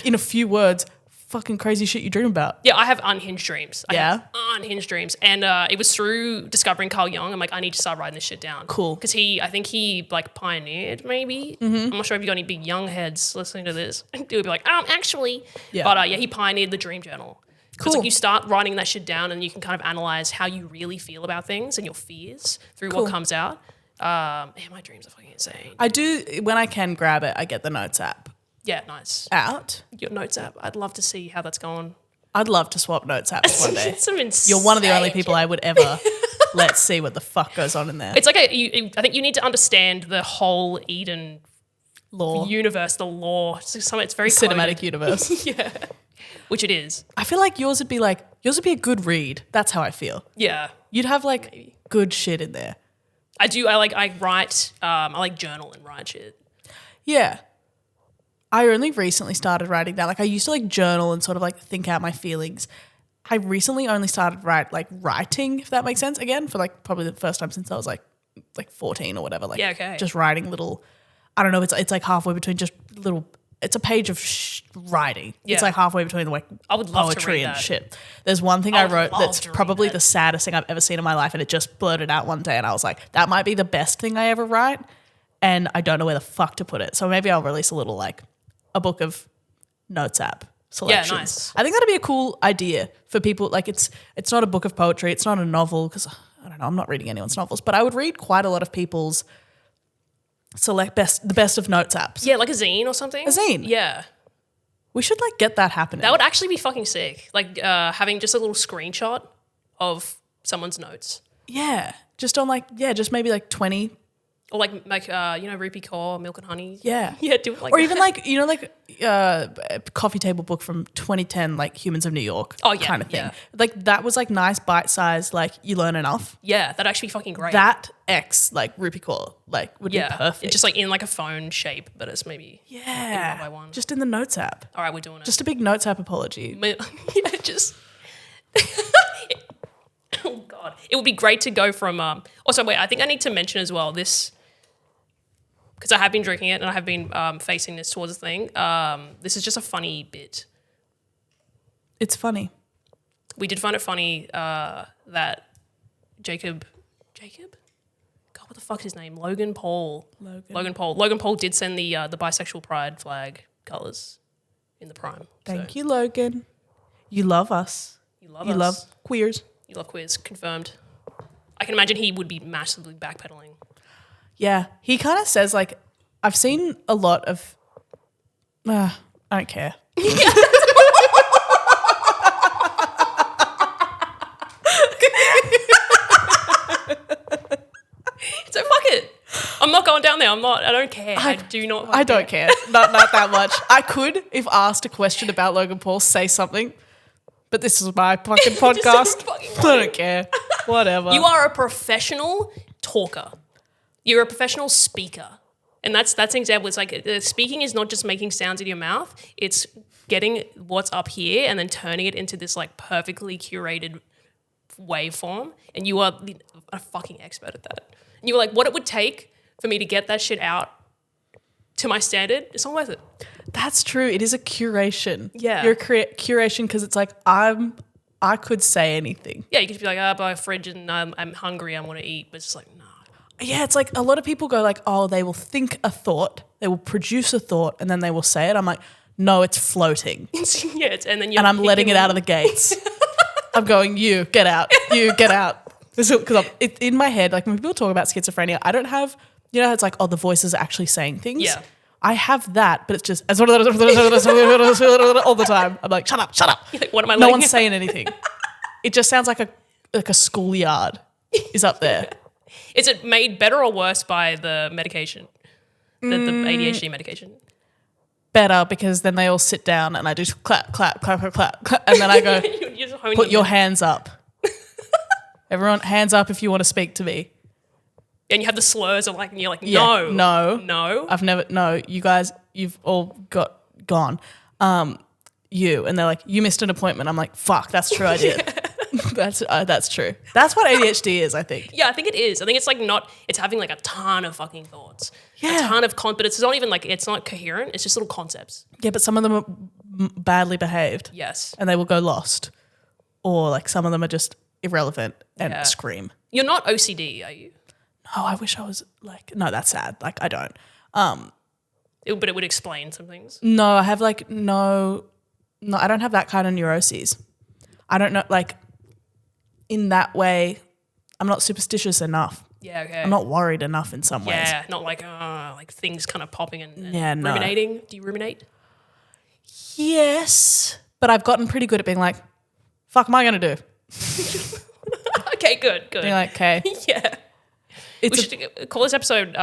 in a few words, fucking crazy shit you dream about. Yeah, I have unhinged dreams. I have unhinged dreams. And it was through discovering Carl Jung. I'm like, I need to start writing this shit down. Cool. Because I think he like pioneered maybe. I'm not sure if you got any big young heads listening to this. They would be like, actually. Yeah. But he pioneered the dream journal. Because like you start writing that shit down and you can kind of analyze how you really feel about things and your fears through what comes out. My dreams are fucking insane. I do, when I can grab it, I get the Notes app. Yeah, nice. Out. Your Notes app. I'd love to see how that's going. I'd love to swap Notes apps one day. Some insane. You're one of the only people I would ever let see what the fuck goes on in there. It's like I think you need to understand the whole Eden law universe, the law. It's very cinematic universe. Yeah. Which it is. I feel like yours would be a good read. That's how I feel. Yeah. You'd have like good shit in there. I do. I write. I like journal and write shit. Yeah. I only recently started writing that. Like I used to like journal and sort of like think out my feelings. I recently only started writing, if that makes sense, again, for like probably the first time since I was like 14 or whatever. Like just writing little, I don't know, it's like halfway between just little, it's a page of writing. Yeah. It's like halfway between like I would love poetry to read and that. shit. There's one thing I wrote that's probably the saddest thing I've ever seen in my life, and it just blurted out one day and I was like, that might be the best thing I ever write, and I don't know where the fuck to put it. So maybe I'll release a little like a book of Notes app selections. Yeah, nice. I think that'd be a cool idea for people. Like it's not a book of poetry, it's not a novel, because I don't know, I'm not reading anyone's novels, but I would read quite a lot of people's the best of Notes apps. Yeah, like a zine or something. A zine. Yeah. We should like get that happening. That would actually be fucking sick. Like having just a little screenshot of someone's notes. Yeah. Just on just maybe like 20. Or like Rupi Kaur, Milk and Honey. Yeah. Yeah, do it like or that. Even like, a coffee table book from 2010, like Humans of New York kind of thing. Yeah. Like that was like nice bite-sized, like you learn enough. Yeah, that'd actually be fucking great. That X, like Rupi Kaur, like would be perfect. Just like in like a phone shape, but it's maybe one by one. Just in the Notes app. All right, we're doing it. Just a big Notes app apology. Yeah, just... Oh, God. It would be great to go from... Also, wait, I think I need to mention as well this... Because I have been drinking it and I have been facing this towards the thing. This is just a funny bit. It's funny. We did find it funny that Jacob? God, what the fuck is his name? Logan Paul. Logan Paul did send the bisexual pride flag colours in the Prime. Thank you, Logan. You love us. You love queers. You love queers, confirmed. I can imagine he would be massively backpedaling. Yeah, he kind of says like, I've seen a lot of, I don't care. So fuck it. I'm not going down there. I don't care. I do not. I don't care. Not that much. I could, if asked a question about Logan Paul, say something, but this is my fucking podcast. I don't care. Whatever. You are a professional talker. You're a professional speaker. And that's an example. It's like speaking is not just making sounds in your mouth. It's getting what's up here and then turning it into this like perfectly curated waveform. And you are a fucking expert at that. And you were like, what it would take for me to get that shit out to my standard, it's not worth it. That's true. It is a curation. Yeah. You're a curation because it's like I could say anything. Yeah, you could be like, I buy a fridge and I'm hungry, I want to eat. But it's just like, no. Yeah, it's like a lot of people go like, oh, they will think a thought, they will produce a thought, and then they will say it. I'm like, no, it's floating. Yeah, and I'm letting it out of the gates. I'm going, you get out, Because in my head, like when people talk about schizophrenia, I don't have, it's like, oh, the voice is actually saying things. Yeah. I have that, but it's just all the time. I'm like, shut up. Like, what am I? No one's saying anything. It just sounds like a schoolyard is up there. Is it made better or worse by the medication, the ADHD medication? Better, because then they all sit down and I do clap, clap, clap, clap, clap, and then I go, put your hands up. Everyone, hands up if you want to speak to me. And you have the slurs of like, and you're like, no. I've never, no, you guys, you've all gone. You. And they're like, you missed an appointment. I'm like, fuck, that's true, I did. That's true. That's what ADHD is, I think. Yeah, I think it is. I think it's like it's having like a ton of fucking thoughts. Yeah. A ton of but it's not even like, it's not coherent. It's just little concepts. Yeah, but some of them are badly behaved. Yes. And they will go lost. Or like some of them are just irrelevant and scream. You're not OCD, are you? No, I wish I was like, no, that's sad. Like I don't. But it would explain some things. No, I have like no, I don't have that kind of neuroses. I don't know, like in that way, I'm not superstitious enough. Yeah, okay. I'm not worried enough in some ways. Yeah, not like things kind of popping and ruminating. No. Do you ruminate? Yes, but I've gotten pretty good at being like, fuck am I going to do? Okay, good. Being like, okay. Yeah. We should call this episode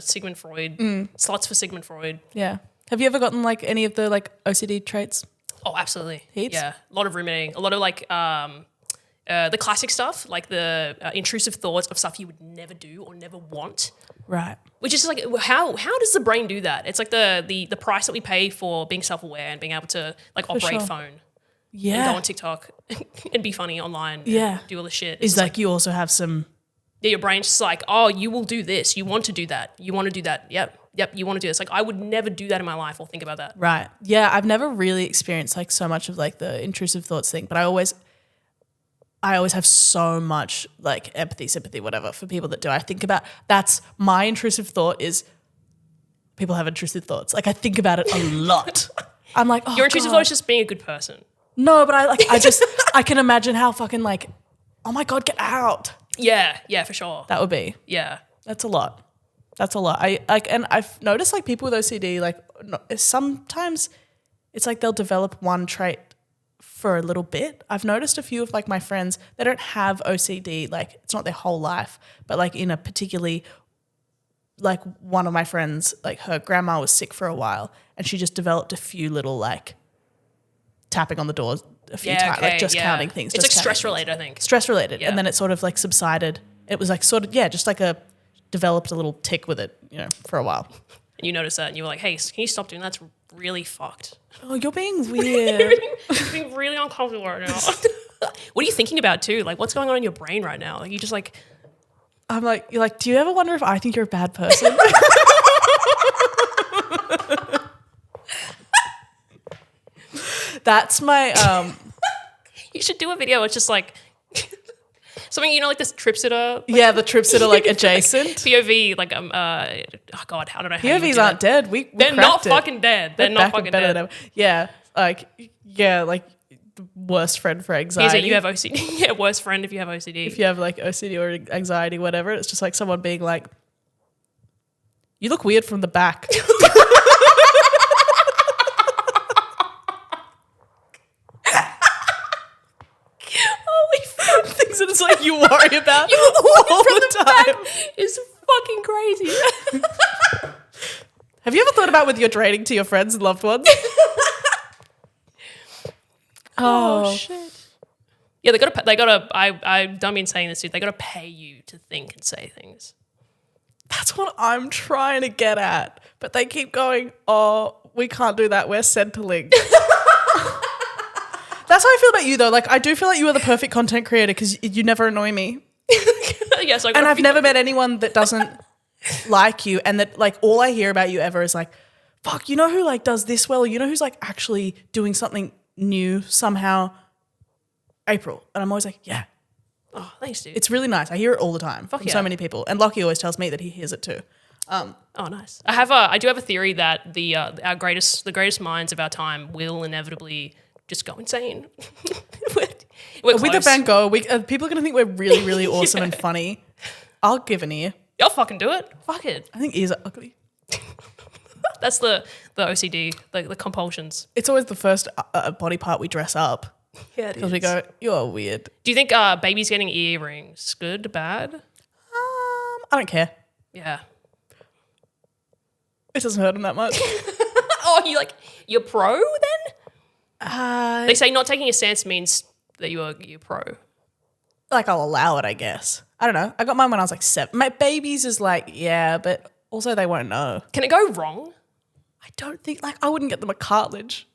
Sigmund Freud, Slots for Sigmund Freud. Yeah. Have you ever gotten like any of the like OCD traits? Oh, absolutely. Heaps? Yeah. A lot of ruminating. A lot of like the classic stuff, like the intrusive thoughts of stuff you would never do or never want. Right. Which is like, how does the brain do that? It's like the price that we pay for being self-aware and being able to like operate phone. Yeah. And go on TikTok and be funny online. Yeah. And do all the shit. It's like you also have some. Yeah, your brain's just like, oh, you will do this. You want to do that. You want to do that. Yep, you want to do this. Like I would never do that in my life or think about that. Right. Yeah, I've never really experienced like so much of like the intrusive thoughts thing, but I always have so much like empathy, sympathy, whatever for people that do. I think about, that's my intrusive thought is people have intrusive thoughts. Like I think about it a lot. I'm like, oh, your intrusive thought is just being a good person. No, but I can imagine how fucking like, oh my God, get out. Yeah, for sure. That would be. Yeah. That's a lot. And I've noticed like people with OCD, like sometimes it's like they'll develop one trait for a little bit. I've noticed a few of like my friends, they don't have OCD, like it's not their whole life, but like in a particularly, like one of my friends, like her grandma was sick for a while and she just developed a few little like tapping on the doors a few times, like just counting things. It's like stress related, I think. Stress related. Yeah. And then it sort of like subsided. It was like sort of, just like developed a little tick with it, for a while. And you noticed that and you were like, hey, can you stop doing that? It's really fucked. Oh, you're being weird. You're being really uncomfortable right now. What are you thinking about too? Like what's going on in your brain right now? Like you just like. I'm like, you're like, do you ever wonder if I think you're a bad person? That's my You should do a video. It's just like something, like this trip sitter. Like, the trip sitter like adjacent. POV, like oh God, I don't know how POVs aren't dead. They're not fucking dead. They're not fucking dead. Yeah. Like the worst friend for anxiety. You have OCD. Yeah, worst friend if you have OCD. If you have like OCD or anxiety, whatever, it's just like someone being like, you look weird from the back. Things that it's like you worry about all the time. It's fucking crazy. Have you ever thought about when you're draining to your friends and loved ones? Oh shit. Yeah, they gotta. I don't mean saying this, dude. They gotta pay you to think and say things. That's what I'm trying to get at, but they keep going. Oh, we can't do that. We're Centrelink. That's how I feel about you, though. Like, I do feel like you are the perfect content creator because you never annoy me. Yes, and I've never met anyone that doesn't like you, and that like all I hear about you ever is like, fuck, you know who like does this well? You know who's like actually doing something new somehow? April. And I'm always like, yeah. Oh, thanks, dude. It's really nice. I hear it all the time from so many people, and Lockie always tells me that he hears it too. Oh, nice. I do have a theory that the greatest minds of our time will inevitably just go insane. We're with the Van Gogh, people are going to think we're really, really awesome and funny. I'll give an ear. I'll fucking do it. Fuck it. I think ears are ugly. That's the OCD, the compulsions. It's always the first body part we dress up. Yeah, it is. Because we go, you're weird. Do you think babies getting earrings, good, bad? I don't care. Yeah. It doesn't hurt them that much. Oh, you're pro then? They say not taking a stance means that you're pro. like I'll allow it, I guess. I don't know. I got mine when I was like 7. My babies is like, yeah, but also they won't know. Can it go wrong? I don't think, like, I wouldn't get them a cartilage.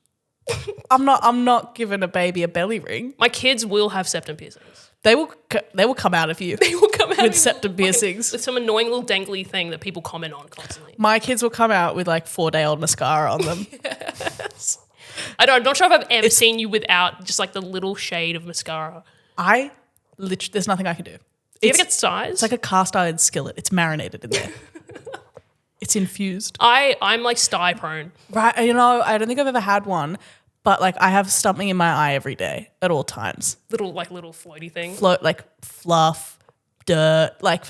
I'm not giving a baby a belly ring. My kids will have septum piercings. They will come out of you. They will come out with septum piercings. With some annoying little dangly thing that people comment on constantly. My kids will come out with like 4-day-old mascara on them. Yes. I'm not sure if I've ever seen you without just like the little shade of mascara. There's nothing I can do. Do you ever get size? It's like a cast iron skillet. It's marinated in there. It's infused. I'm like sty prone. Right. You know, I don't think I've ever had one, but like I have something in my eye every day at all times. Little floaty thing. Float, like fluff, dirt. Like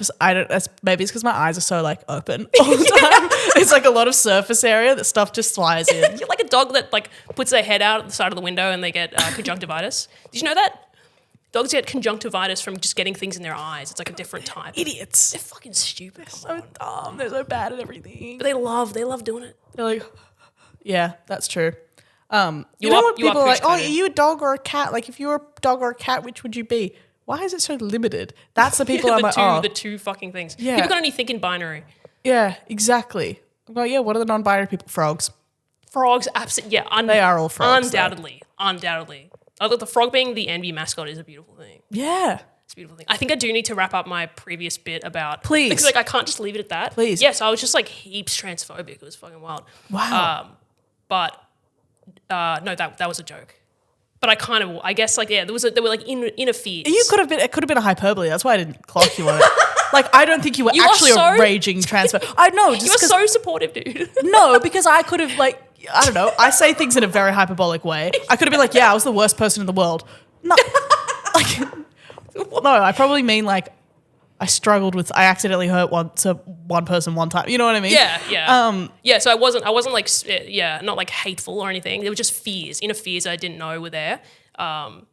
maybe it's because my eyes are so like open all the time. It's like a lot of surface area that stuff just flies in. You're like a dog that like puts their head out at the side of the window and they get conjunctivitis. Did you know that? Dogs get conjunctivitis from just getting things in their eyes. It's like a different type. Idiots. They're fucking stupid. They're so dumb. They're so bad at everything. But they love doing it. They're like, yeah, that's true. You know what people are like, oh, are you a dog or a cat? Like if you were a dog or a cat, which would you be? Why is it so limited? That's the people I'm like, the two fucking things. Yeah. People can only think in binary. Yeah, exactly. Well, yeah, what are the non-binary people? Frogs. Frogs, absolutely. Yeah, they are all frogs. Undoubtedly. The frog being the NB mascot is a beautiful thing. Yeah. It's a beautiful thing. I think I do need to wrap up my previous bit about... Please. Because like I can't just leave it at that. Please. Yes, I was just like heaps transphobic. It was fucking wild. Wow. No, that was a joke. But I guess like, yeah, there were like inner fears. It could have been a hyperbole. That's why I didn't clock you on it. Like, I don't think you were actually a raging transphobe. I know. You were so supportive, dude. No, because I could have like, I don't know. I say things in a very hyperbolic way. I could have been like, yeah, I was the worst person in the world. No, like, no, I probably mean like I accidentally hurt one person one time. You know what I mean? Yeah. Yeah. So I wasn't like, not like hateful or anything. They were just inner fears I didn't know were there. And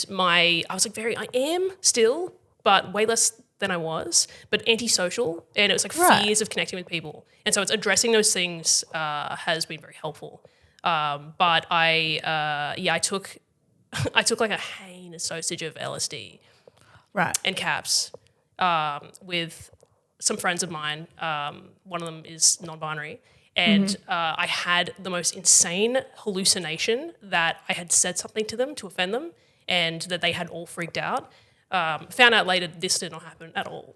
I was like I am still, but way less than I was, but antisocial. And it was like fears of connecting with people. And so it's addressing those things has been very helpful. But I took like a heinous dosage of LSD. Right. And caps with some friends of mine. One of them is non-binary. And I had the most insane hallucination that I had said something to them to offend them and that they had all freaked out. Found out later this did not happen at all.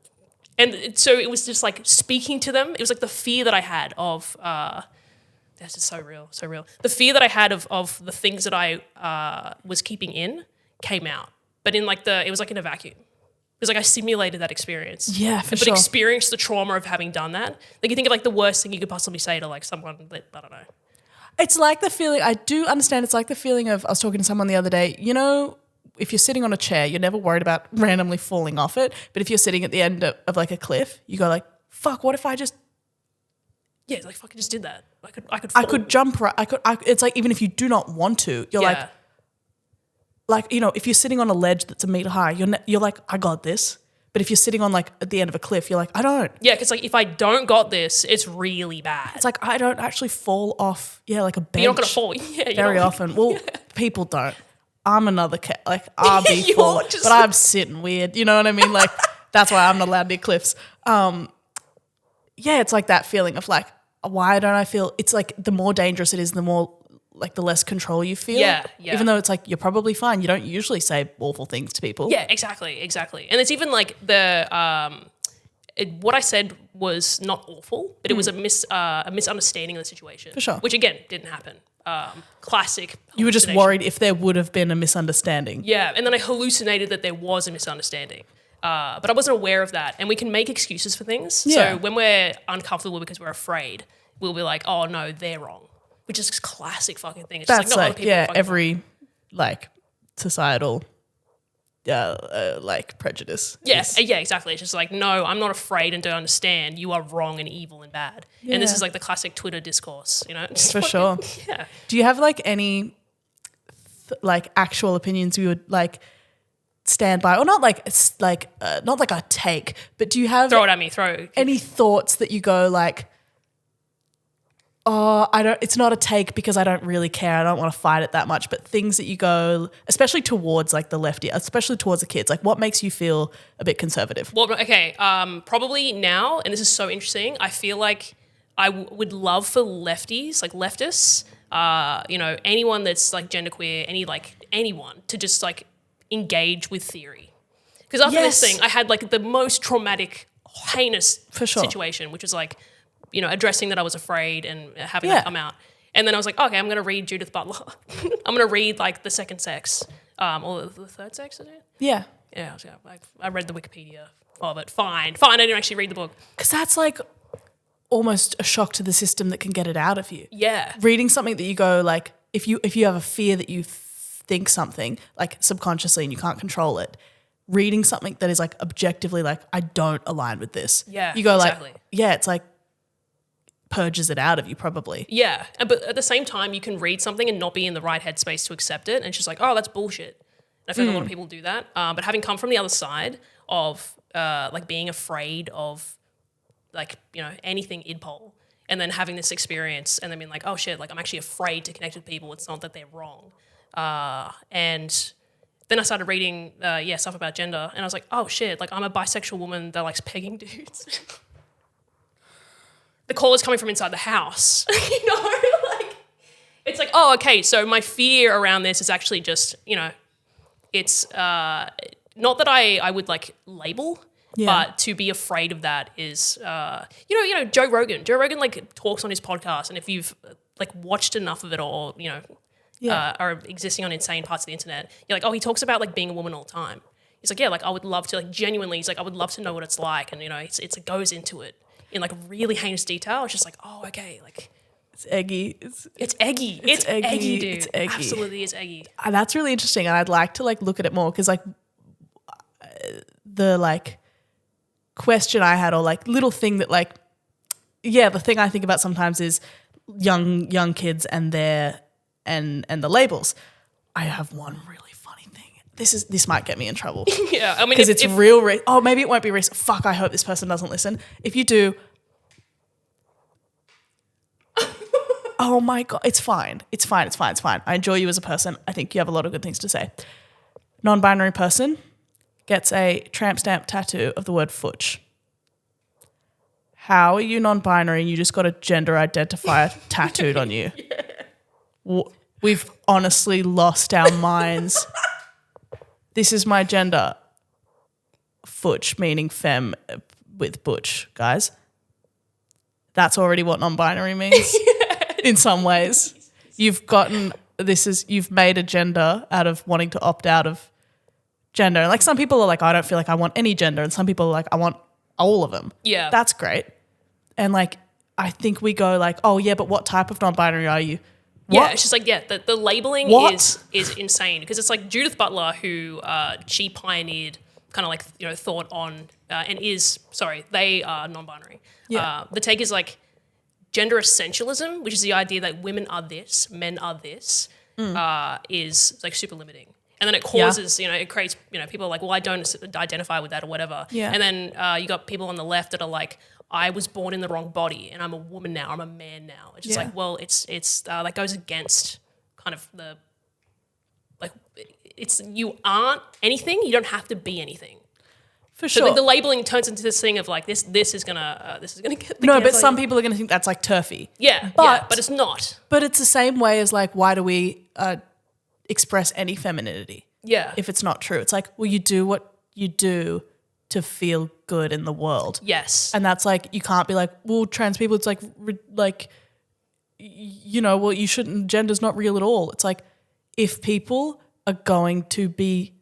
And so it was just like speaking to them. It was like the fear that I had of, this is so real. The fear that I had of the things that I was keeping in came out. But it was like in a vacuum. It was like I simulated that experience. Yeah, but experienced the trauma of having done that. Like you think of like the worst thing you could possibly say to like someone that, I don't know. It's like the feeling, I do understand, it's like the feeling of, I was talking to someone the other day, you know, if you're sitting on a chair, you're never worried about randomly falling off it. But if you're sitting at the end of like a cliff, you go like, fuck, what if I just... Yeah, like fucking just did that. I could fall. I could jump right. It's like even if you do not want to, you're like, you know, if you're sitting on a ledge that's a meter high, you're like, I got this. But if you're sitting on like at the end of a cliff, you're like, I don't. Yeah, because like if I don't got this, it's really bad. It's like I don't actually fall off, like a bench. But you're not going to fall. Yeah, very often. Well, people don't. I'm another cat. Like I'll be falling, but I'm sitting weird. You know what I mean? Like that's why I'm not allowed near cliffs. It's like that feeling of like, why don't I feel? It's like the more dangerous it is, the more like the less control you feel. Yeah. Even though it's like you're probably fine. You don't usually say awful things to people. Yeah, exactly. And it's even like what I said was not awful, but it was a misunderstanding of the situation. For sure. Which again didn't happen. Classic. You were just worried if there would have been a misunderstanding. Yeah, and then I hallucinated that there was a misunderstanding. But I wasn't aware of that. And we can make excuses for things. Yeah. So when we're uncomfortable because we're afraid, we'll be like, oh no, they're wrong. Which is a classic fucking thing. It's that's just like, every wrong. Like societal like prejudice. Yes, yeah, exactly. It's just like, no, I'm not afraid and don't understand. You are wrong and evil and bad. Yeah. And this is like the classic Twitter discourse, you know? For sure. Yeah. Do you have like any like actual opinions you would like stand by, or not like not like a take, but do you have throw it at me, any thoughts that you go like, It's not a take because I don't really care. I don't want to fight it that much. But things that you go, especially towards like the lefty, especially towards the kids, like what makes you feel a bit conservative? Well, okay, probably now, and this is so interesting, I feel like I would love for lefties, like leftists, anyone that's like genderqueer, anyone to just like engage with theory. Because after this thing, I had like the most traumatic, heinous situation, which was like, addressing that I was afraid and having that come out. And then I was like, okay, I'm going to read Judith Butler. I'm going to read like The Second Sex, or the Third Sex, is it? Yeah. Yeah, I read the Wikipedia of it. Fine, I didn't actually read the book. Because that's like almost a shock to the system that can get it out of you. Yeah. Reading something that you go like, if you have a fear that you think something like subconsciously and you can't control it, reading something that is like objectively like, I don't align with this. Yeah, you go exactly. like, yeah, it's like, purges it out of you probably. Yeah, but at the same time, you can read something and not be in the right headspace to accept it, and it's just like, oh, that's bullshit. And I feel like a lot of people do that. But having come from the other side of like being afraid of like anything idpol, and then having this experience, and then being like, oh shit, like I'm actually afraid to connect with people. It's not that they're wrong. And then I started reading stuff about gender, and I was like, oh shit, like I'm a bisexual woman that likes pegging dudes. The call is coming from inside the house, like it's like, oh, okay. So my fear around this is actually just, it's not that I would like label, but to be afraid of that is, Joe Rogan. Joe Rogan like talks on his podcast, and if you've like watched enough of it or are existing on insane parts of the internet, you're like, oh, he talks about like being a woman all the time. He's like, yeah, like I would love to like genuinely. He's like, I would love to know what it's like, and it goes into it in like really heinous detail. It's just like, oh, okay, like it's eggy. It's eggy. It's eggy, dude. It's eggy. Absolutely, it's eggy. And that's really interesting, and I'd like to like look at it more because like the like question I had or like little thing that like the thing I think about sometimes is young kids and their and the labels. I have one really funny thing. This might get me in trouble. Yeah, I mean, because it's real. Maybe it won't be recent. Fuck, I hope this person doesn't listen. If you do, oh my God, it's fine. It's fine. I enjoy you as a person. I think you have a lot of good things to say. Non-binary person gets a tramp stamp tattoo of the word futch. How are you non-binary and you just got a gender identifier tattooed on you? Yeah. We've honestly lost our minds. This is my gender. Futch, meaning femme with butch, guys. That's already what non-binary means in some ways. You've made a gender out of wanting to opt out of gender. Like some people are like, I don't feel like I want any gender. And some people are like, I want all of them. Yeah. That's great. And like, I think we go like, oh yeah, but what type of non-binary are you? Yeah, it's just like, the labeling is insane because it's like Judith Butler who she pioneered kind of like, thought on they are non-binary. Yeah. The take is like gender essentialism, which is the idea that women are this, men are this, is like super limiting. And then it causes, it creates, people are like, well, I don't identify with that or whatever. Yeah. And then you got people on the left that are like, I was born in the wrong body and I'm a woman now, I'm a man now. It's just like, well, it's that goes against kind of the, like, it's, you aren't anything, you don't have to be anything. For sure. So the labeling turns into this thing of like, this is gonna get the No, but some people are gonna think that's like turfy. Yeah, but it's not. But it's the same way as like, why do we express any femininity? Yeah. If it's not true. It's like, well, you do what you do to feel good in the world. Yes. And that's like, you can't be like, well, trans people, it's like, well, you shouldn't, gender's not real at all. It's like, if people are going to be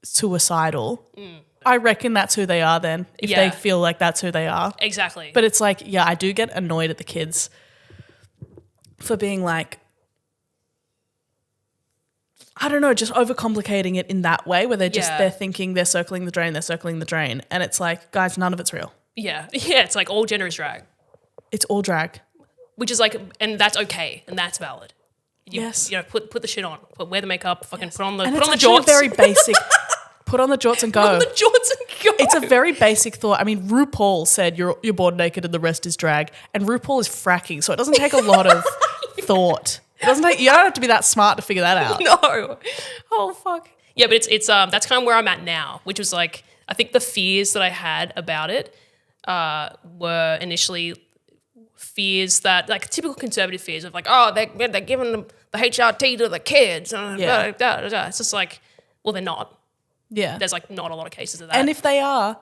suicidal, I reckon that's who they are then, if they feel like that's who they are. Exactly. But it's like, I do get annoyed at the kids for being like, I don't know, just overcomplicating it in that way where they're thinking they're circling the drain. And it's like, guys, none of it's real. Yeah. Yeah. It's like all gender is drag. It's all drag. Which is like, and that's okay. And that's valid. Yes. Put the shit on, wear the makeup, fucking put on the and jorts. Very basic. Put on the jorts and go. Put on the jorts and go. It's a very basic thought. I mean, RuPaul said you're born naked and the rest is drag, and RuPaul is fracking, so it doesn't take a lot of thought. It doesn't take. You don't have to be that smart to figure that out. No. Oh fuck. Yeah, but it's that's kind of where I'm at now, which was like I think the fears that I had about it were initially fears that like typical conservative fears of like, oh, they're giving the HRT to the kids. It's just like, well, they're not. Yeah. There's like not a lot of cases of that. And if they are,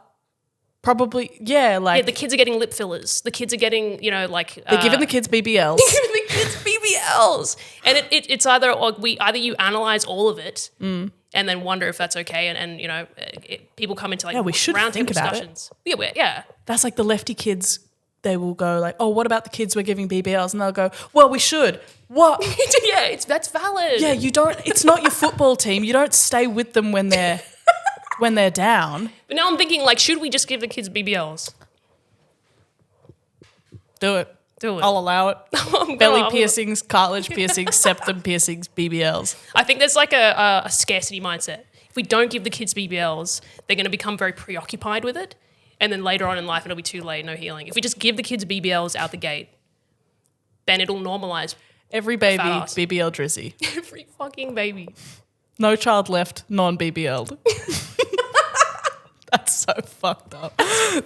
probably, like. The kids are getting lip fillers. The kids are getting, like. They're giving the kids BBLs. They're giving the kids BBLs. And it's either you analyze all of it and then wonder if that's okay. And people come into like we should think about discussions. Yeah. That's like the lefty kids. They will go like, oh, what about the kids we're giving BBLs? And they'll go, well, we should. What? Yeah, that's valid. Yeah, you don't. It's not your football team. You don't stay with them when they're down. But now I'm thinking like, should we just give the kids BBLs? Do it. I'll allow it. Belly piercings, cartilage piercings, septum piercings, BBLs. I think there's like a scarcity mindset. If we don't give the kids BBLs, they're going to become very preoccupied with it. And then later on in life, it'll be too late, no healing. If we just give the kids BBLs out the gate, then it'll normalize. Every baby, BBL drizzy. Every fucking baby. No child left, non-BBL'd. That's so fucked up.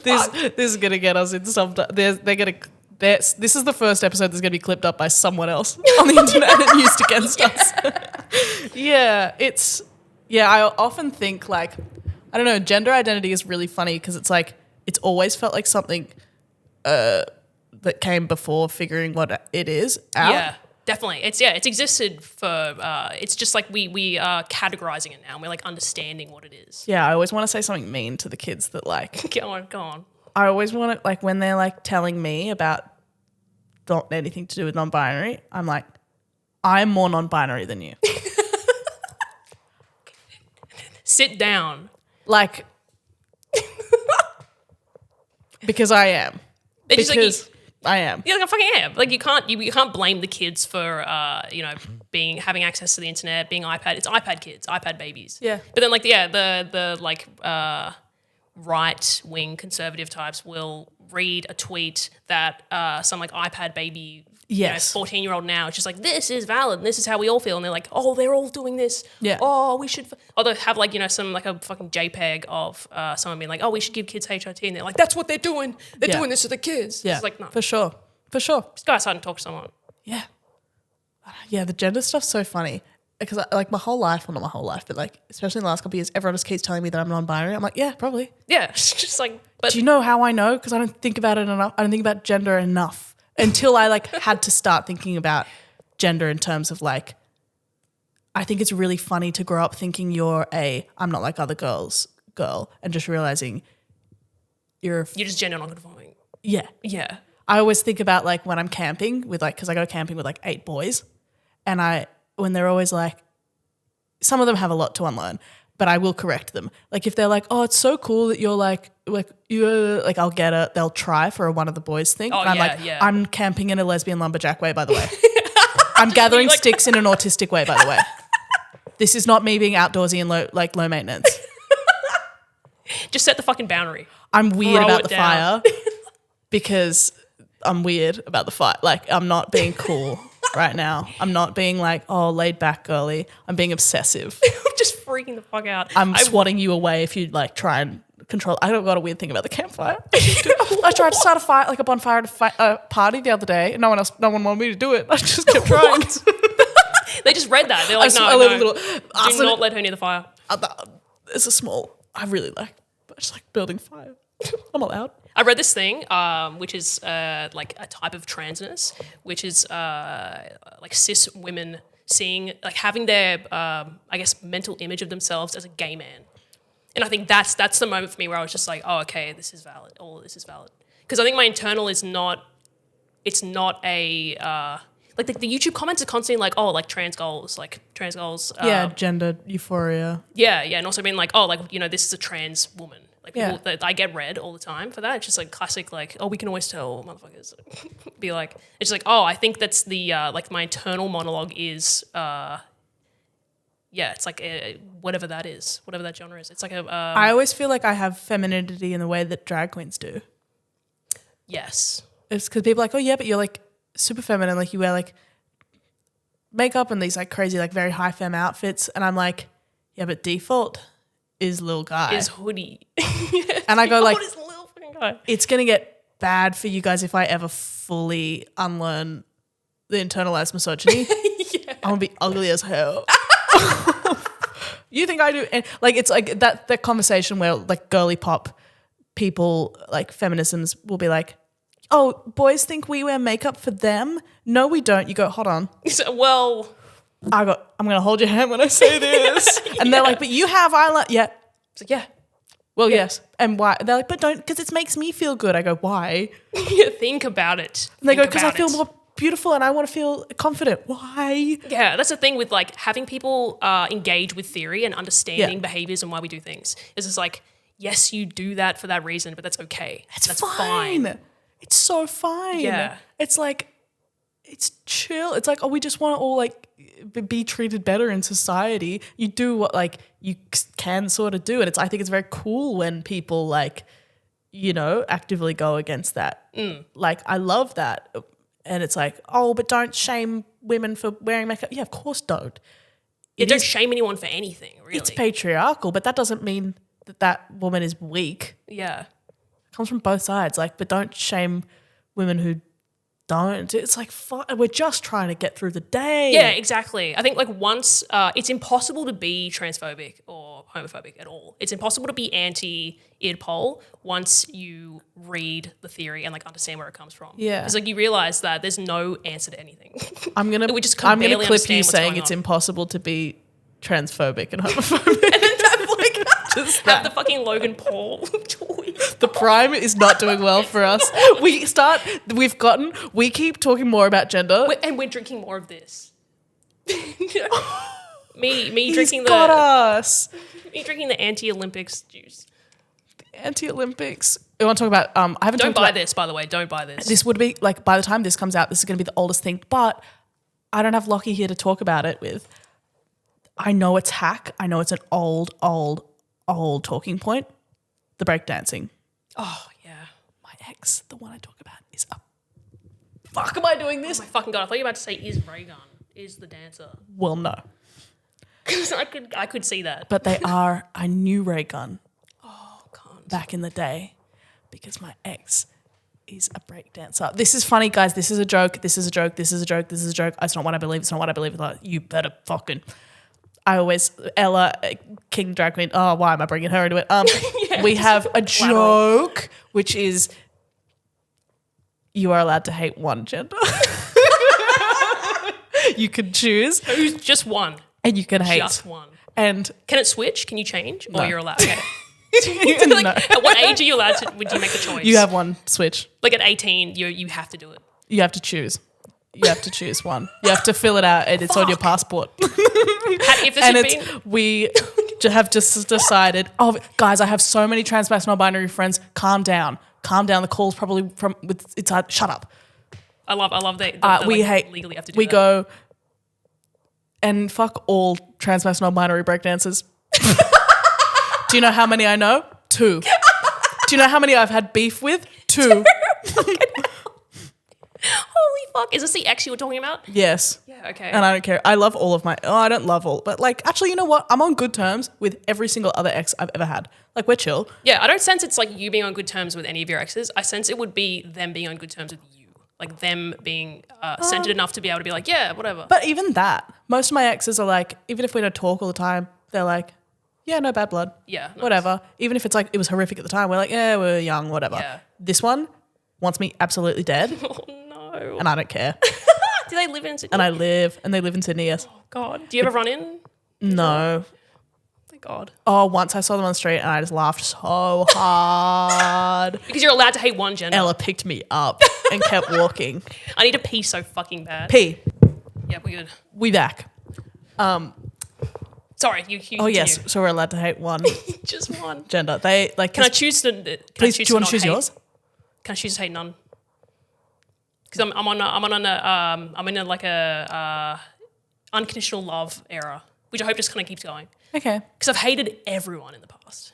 This is going to get us in some... This is the first episode that's going to be clipped up by someone else on the internet and used against us. I often think like... I don't know, gender identity is really funny because it's like, it's always felt like something that came before figuring what it is out. Yeah, definitely. It's existed for, it's just like we are categorizing it now and we're like understanding what it is. Yeah, I always want to say something mean to the kids that like. Go on. I always want to, like when they're like telling me about not anything to do with non-binary, I'm like, I'm more non-binary than you. Sit down. Like, because I am. I am. Yeah, like I fucking am. Like you can't blame the kids for having access to the internet, being iPad. It's iPad kids, iPad babies. Yeah. But then the right wing conservative types will read a tweet that some like iPad baby. Yes. 14-year-old now, it's just like, this is valid and this is how we all feel. And they're like, oh, they're all doing this. Yeah. Oh, we should. Or they'll have like, some like a fucking JPEG of someone being like, oh, we should give kids HRT. And they're like, that's what they're doing. They're doing this to the kids. Yeah. It's like, no. For sure. Just go outside and talk to someone. Yeah. Yeah, the gender stuff's so funny. Because like my whole life, well not my whole life, but like especially in the last couple of years, everyone just keeps telling me that I'm non-binary. I'm like, yeah, probably. Yeah. It's just like, but. Do you know how I know? Because I don't think about it enough. I don't think about gender enough. Until I like had to start thinking about gender in terms of like, I think it's really funny to grow up thinking I'm not like other girls girl and just realizing you're just gender non-conforming. Yeah. Yeah. I always think about like when I'm camping with like, cause I go camping with like 8 boys and when they're always like, some of them have a lot to unlearn, but I will correct them. Like if they're like, oh, it's so cool that you're like you're like, I'll get it. They'll try for a one of the boys thing. Oh, and I'm yeah, like, yeah. I'm camping in a lesbian lumberjack way, by the way. I'm gathering sticks in an autistic way, by the way. This is not me being outdoorsy and low maintenance. Just set the fucking boundary. I'm weird about the fire because I'm weird about the fire. Like I'm not being cool right now. I'm not being like, oh, laid back girly. I'm being obsessive. I'm just freaking the fuck out. I'm swatting you away if you like try and control. I got a weird thing about the campfire. I tried to start a fire, like a bonfire at a party the other day. And no one wanted me to do it. I just kept trying. They just read that. They're like, do not let her near the fire. It's a small. I just like building fire. I'm allowed. I read this thing, which is like a type of transness, which is like cis women seeing, like having their, I guess, mental image of themselves as a gay man. And I think that's the moment for me where I was just like, oh, okay, this is valid. All of this is valid. Because I think my internal is not, it's not a, like the YouTube comments are constantly like, oh, like trans goals. Gender euphoria. Yeah, and also being like, oh, like, this is a trans woman. Like people that I get read all the time for that. It's just like classic, like, oh, we can always tell motherfuckers. Be like, it's just like, oh, I think that's the, like my internal monologue is yeah, it's like whatever that is, whatever that genre is. It's like a. I always feel like I have femininity in the way that drag queens do. Yes. It's because people are like, oh yeah, but you're like super feminine. Like you wear like makeup and these like crazy, like very high femme outfits. And I'm like, yeah, but default is little guy. Is hoodie. And I go like, is little fucking guy. It's going to get bad for you guys if I ever fully unlearn the internalized misogyny. Yeah. I'm going to be ugly as hell. You think I do? And like, it's like that conversation where like girly pop people, like feminisms will be like, oh, boys think we wear makeup for them. No, we don't. You go, hold on. So, well, I'm going to hold your hand when I say this. And they're like, but you have eyeliner. Yeah. It's like, yeah. Well, yes. And why? They're like, but don't, because it makes me feel good. I go, why? Think about it. And they go, because I feel more beautiful and I want to feel confident. Why? Yeah, that's the thing with like having people engage with theory and understanding behaviors and why we do things. It's just like, yes, you do that for that reason, but that's okay. That's fine. It's so fine. Yeah. It's like, it's chill. It's like, oh, we just want to all like be treated better in society. You do what like you can sort of do. And I think it's very cool when people like, you know, actively go against that. Like, I love that. And it's like, oh, but don't shame women for wearing makeup. Yeah, of course don't. Don't shame anyone for anything, really. It's patriarchal, but that doesn't mean that woman is weak. Yeah. It comes from both sides. Like, but don't shame women who don't. It's like, we're just trying to get through the day. Yeah, exactly. I think like once it's impossible to be transphobic or homophobic at all. It's impossible to be anti-id pol once you read the theory and like understand where it comes from. Yeah. Because like you realize that there's no answer to anything. I'm gonna clip you saying it's impossible to be transphobic and homophobic. And then have the fucking Logan Paul tweet. The Prime is not doing well for us. We keep talking more about gender. We're drinking more of this. me drinking us. Me drinking the anti-Olympics juice. The anti-Olympics. I want to talk about I haven't Don't buy this, by the way. Don't buy this. This would be like by the time this comes out, this is gonna be the oldest thing, but I don't have Lockie here to talk about it with. I know it's hack. I know it's an old talking point. The breakdancing. Oh, yeah. My ex, the one I talk about, is up. Fuck, am I doing this? Oh, my fucking God. I thought you were about to say, is Raygun, is the dancer. Well, no. Because I could see that. But they are, I knew Raygun. Oh, God. Back in the day. Because my ex is a breakdancer. This is funny, guys. This is a joke. This is a joke. This is a joke. This is a joke. It's not what I believe. It's not what I believe. Like, you better fucking... Ella, King Drag Queen. Oh, why am I bringing her into it? Yeah, we have a joke, which is you are allowed to hate one gender. You can choose. Just one. And you can hate. Just one. And can it switch? Can you change? No. Or you're allowed? Okay. No. At what age are you allowed to, would you make the choice? You have one switch. Like at 18, you have to do it. You have to choose. You have to choose one. You have to fill it out and it's on your passport. If this and had been... we have just decided, oh, guys, I have so many trans non-binary friends. Calm down. The call's probably shut up. I love that we legally have to do we that. Go and fuck all trans non-binary breakdancers. Do you know how many I know? 2. Do you know how many I've had beef with? 2. Holy fuck. Is this the ex you were talking about? Yes. Yeah, okay. And I don't care. I love all of I don't love all, but like, actually, you know what? I'm on good terms with every single other ex I've ever had. Like, we're chill. Yeah, I don't sense it's like you being on good terms with any of your exes. I sense it would be them being on good terms with you. Like them being centered enough to be able to be like, yeah, whatever. But even that, most of my exes are like, even if we don't talk all the time, they're like, yeah, no bad blood. Yeah. Nice. Whatever. Even if it's like, it was horrific at the time, we're like, yeah, we're young, whatever. Yeah. This one wants me absolutely dead. Oh, no. And I don't care. Do they live in Sydney? And they live in Sydney, yes. Oh, God. Do you ever run in? No. Thank God. Oh, once I saw them on the street and I just laughed so hard. Because you're allowed to hate one gender. Ella picked me up and kept walking. I need to pee so fucking bad. Pee. Yeah, we're good. We back. Sorry, you oh, yes. So we're allowed to hate one. Just one. Gender. They like. Can I choose to? Please, do you want to choose yours? Can I choose to hate none? Because I'm in a unconditional love era. which I hope just kind of keeps going. Okay. Because I've hated everyone in the past.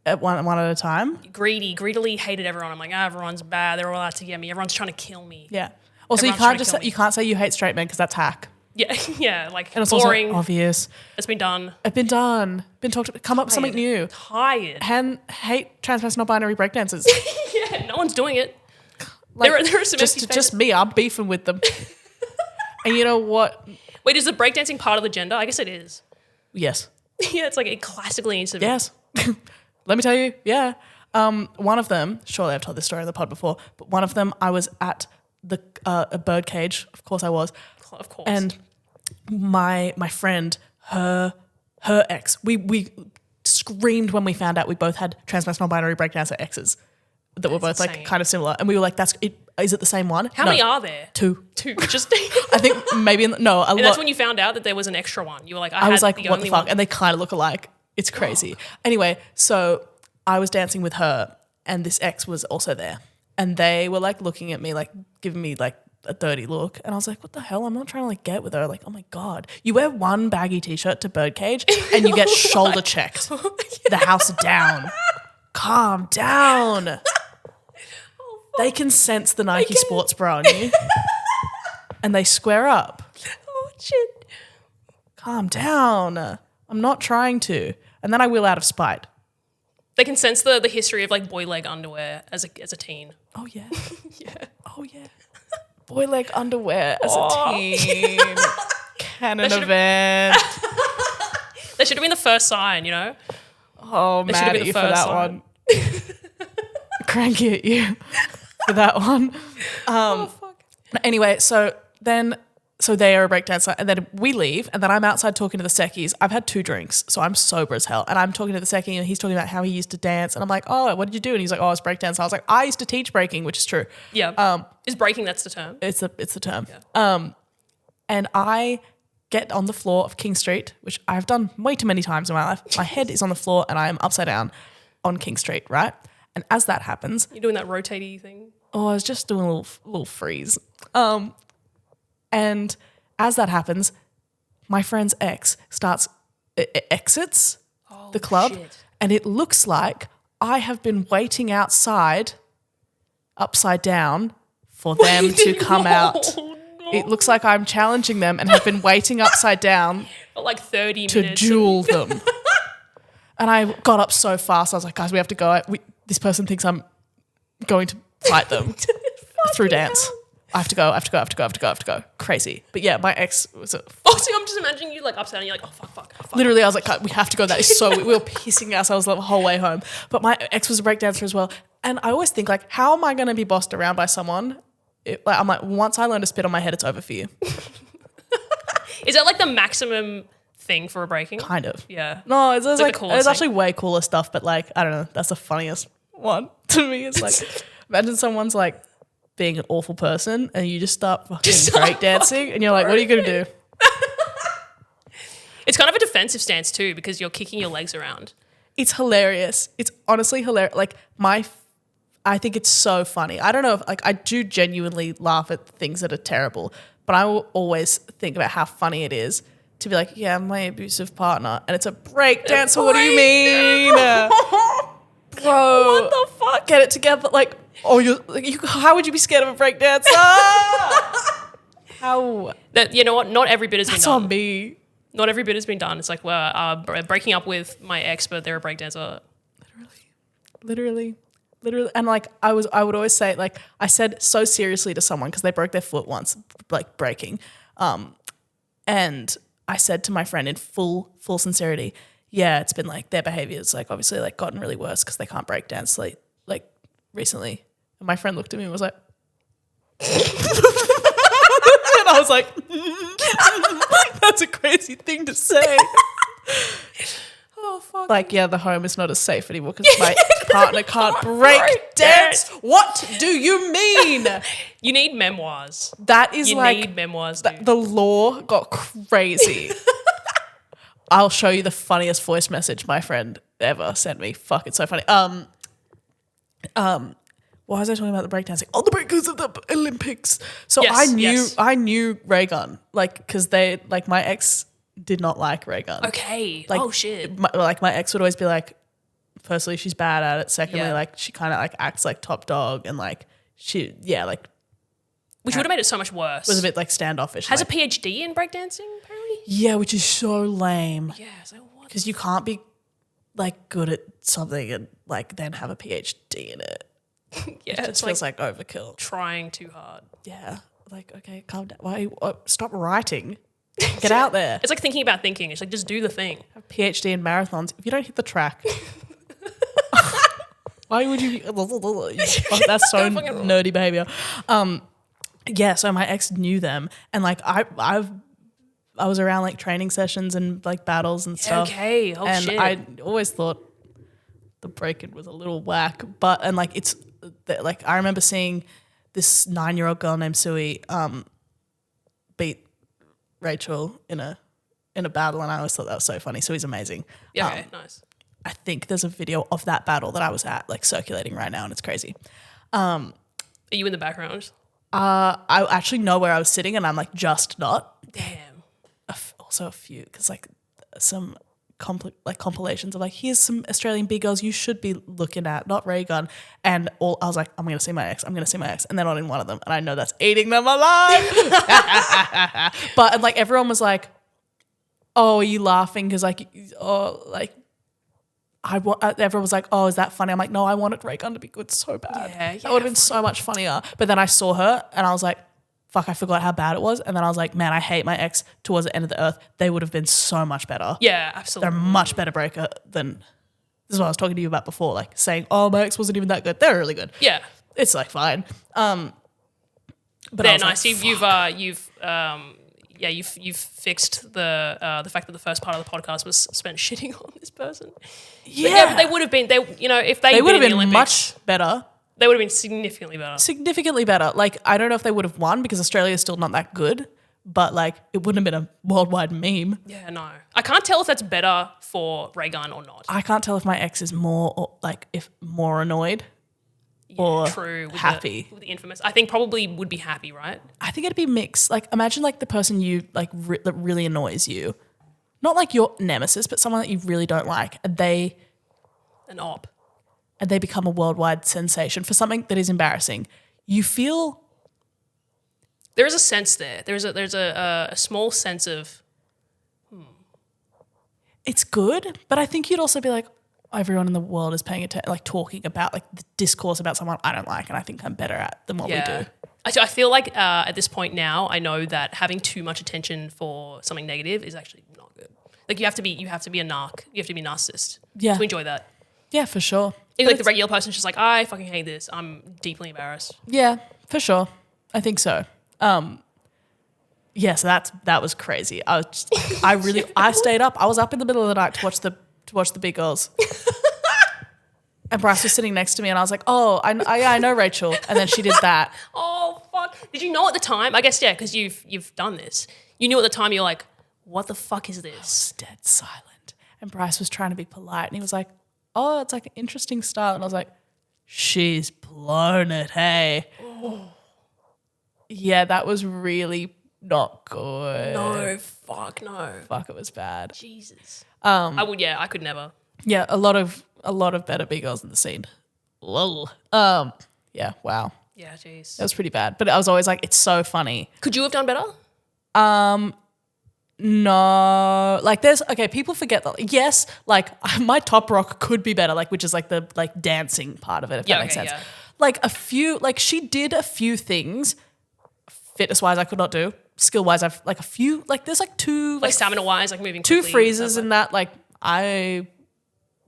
At one at a time? Greedily hated everyone. I'm like, everyone's bad. They're all out to get me. Everyone's trying to kill me. Yeah. Also, you can't say you hate straight men because that's hack. Yeah, yeah, like and it's boring. Also obvious. It's been done. Been talked about. Come up with something new. Tired. Hate trans non-binary breakdancers. Yeah, no one's doing it. There are some just me. I'm beefing with them. And you know what? Wait, is the breakdancing part of the gender? I guess it is. Yes. Yeah, it's like it classically needs to be. Yes. Let me tell you. Yeah. One of them. Surely I've told this story on the pod before, but one of them, I was at a bird cage. Of course I was. Of course. And my friend, her ex, we screamed when we found out we both had trans non-binary breakdancer exes that were both insane. Like kind of similar. And we were like, is it the same one? How many are there? Two. Just I think maybe, a and lot. That's when you found out that there was an extra one. You were like, I was like, what the fuck? One. And they kind of look alike. It's crazy. Anyway, so I was dancing with her and this ex was also there. And they were like looking at me, like giving me like a dirty look. And I was like, what the hell? I'm not trying to like get with her. Like, oh my God. You wear one baggy t-shirt to birdcage and you get shoulder checked. The house down. Calm down. They can sense the Nike sports bra on you. And they square up. Oh shit. Calm down. I'm not trying to. And then I will out of spite. They can sense the history of like boy leg underwear as a teen. Oh yeah. Yeah. Oh yeah. Boy leg underwear as a teen. Canon event. That should have been the first sign, you know? Oh, Maddie, for that one. Cranky at you for that one. Fuck. Anyway, so they are a breakdancer and then we leave and then I'm outside talking to the seckies. I've had 2 drinks, so I'm sober as hell. And I'm talking to the seckie and he's talking about how he used to dance. And I'm like, oh, what did you do? And he's like, oh, it's breakdance. I was like, I used to teach breaking, which is true. Yeah. Is breaking, that's the term? It's the term. Yeah. And I get on the floor of King Street, which I've done way too many times in my life. My head is on the floor and I am upside down on King Street, right? And as that happens... You're doing that rotating thing? Oh, I was just doing a little freeze. And as that happens, my friend's ex exits the club. Shit. And it looks like I have been waiting outside, upside down, for them to come out. No. It looks like I'm challenging them and have been waiting upside down for like 30 to minutes. duel them. And I got up so fast. I was like, guys, we have to go. This person thinks I'm going to fight them through dance. Hell. I have to go. Crazy. But yeah, my ex was so I'm just imagining you like upside down and you're like, oh, fuck. Literally, I was like, we have to go. That is so, we were pissing ourselves the whole way home. But my ex was a breakdancer as well. And I always think like, how am I going to be bossed around by someone? I'm like, once I learn to spit on my head, it's over for you. Is that like the maximum thing for a breaking? Kind of. Yeah. No, it's actually way cooler stuff, but like, I don't know, that's the funniest one to me. It's like, imagine someone's like being an awful person and you just start fucking breakdancing and you're like, what are you going to do? It's kind of a defensive stance too because you're kicking your legs around. It's hilarious. It's honestly hilarious. Like I think it's so funny. I don't know if like I do genuinely laugh at things that are terrible, but I will always think about how funny it is to be like, yeah, my abusive partner, and it's a break dancer. What do you mean, bro? What the fuck? Get it together. Like, how would you be scared of a break dancer? How? That, you know what? Not every bit has been done. That's on me. Not every bit has been done. It's like, well, breaking up with my ex, but they're a break dancer. Literally. And like I would always say, like I said so seriously to someone because they broke their foot once, like breaking, and I said to my friend in full sincerity, yeah, it's been like their behavior's like obviously like gotten really worse because they can't break dance like recently. And my friend looked at me and was like, and I was like, that's a crazy thing to say. Oh, fuck. Like, yeah, the home is not as safe anymore because my partner can't break dance. What do you mean? You need memoirs. That is you need memoirs. The law got crazy. I'll show you the funniest voice message my friend ever sent me. Fuck, it's so funny. Why was I talking about the breakdancing? Oh, the breakers of the Olympics. So yes, I knew Ray Gun, like, because they, like, my ex did not like ray gun. Okay. Like, oh shit. My ex would always be like, firstly, she's bad at it. Secondly, Yeah. like she kind of like acts like top dog, and like she, like Which would have made it so much worse. was a bit like standoffish. Has like, a PhD in breakdancing, apparently? yeah, which is so lame. Yeah, so what? Because you can't be like good at something and like then have a PhD in it. Yeah, It just it's feels like like overkill. trying too hard. Yeah, like okay, calm down. Why? Stop writing. Get out there. It's like thinking about thinking. It's like, just do the thing. Have a PhD in marathons. If you don't hit the track, why would you? That's so nerdy behavior. Yeah. So my ex knew them, and like I was around like training sessions and like battles and stuff. Okay. Oh and shit. I always thought the break-in was a little whack, but like it's like I remember seeing this 9-year-old girl named Sui beat Rachel in a battle, and I always thought that was so funny. Sui's amazing. Yeah. Okay. Nice. I think there's a video of that battle that I was at, like circulating right now, and it's crazy. Are you in the background? I actually know where I was sitting, and I'm like just not. Damn. Also a few, because like some compilations of like, here's some Australian big girls you should be looking at, not ray gun. And I was like, I'm gonna see my ex, and they're not in one of them, and I know that's eating them alive. But and like everyone was like, oh, are you laughing because like, oh, like everyone was like, oh, is that funny? I'm like, no, I wanted ray gun to be good so bad. Yeah, that would have been so much funnier. But then I saw her and I was like, fuck, I forgot how bad it was. And then I was like, man, I hate my ex towards the end of the earth. They would have been so much better. Yeah, absolutely. They're a much better breaker than, this is what I was talking to you about before, like saying, oh, my ex wasn't even that good. They're really good. Yeah. It's like fine. But they're nice. Like, you've fixed the fact that the first part of the podcast was spent shitting on this person. Yeah. But they would have been, if they would have been Olympics, much better. They would have been significantly better. Significantly better. Like, I don't know if they would have won because Australia is still not that good, but like it wouldn't have been a worldwide meme. Yeah, no. I can't tell if that's better for ray gun or not. I can't tell if my ex is more more annoyed or true, with happy. With the infamous. I think probably would be happy, right? I think it'd be mixed. Like, imagine like the person you like that really annoys you, not like your nemesis, but someone that you really don't like, and they become a worldwide sensation for something that is embarrassing. You feel there is a sense there. There's a small sense of it's good, but I think you'd also be like, everyone in the world is paying attention, like talking about like the discourse about someone I don't like, and I think I'm better at than what we do. I feel like at this point now, I know that having too much attention for something negative is actually not good. Like you have to be a narc. You have to be a narcissist to enjoy that. Yeah, for sure. Like the regular person's just like, I fucking hate this. I'm deeply embarrassed. Yeah, for sure. I think so. Yeah, so that was crazy. I stayed up. I was up in the middle of the night to watch the big girls. And Bryce was sitting next to me, and I was like, "Oh, I know Rachel." And then she did that. Oh fuck! Did you know at the time? I guess yeah, because you've done this. You knew at the time. You're like, "What the fuck is this?" I was dead silent, and Bryce was trying to be polite, and he was like, "Oh, it's like an interesting style," and I was like, "She's blown it, hey." Oh. Yeah, that was really not good. No, fuck no. Fuck, it was bad. Jesus. I could never. Yeah, a lot of better big girls in the scene. Lol. Yeah, wow. Yeah, jeez. That was pretty bad. But I was always like, it's so funny. Could you have done better? No. Like people forget that. Yes, like my top rock could be better, like which is like the like dancing part of it, if that makes sense. Yeah. Like she did a few things fitness wise I could not do. Skill wise I've like a few, like there's like two like stamina wise, like moving two quickly, freezes in that like I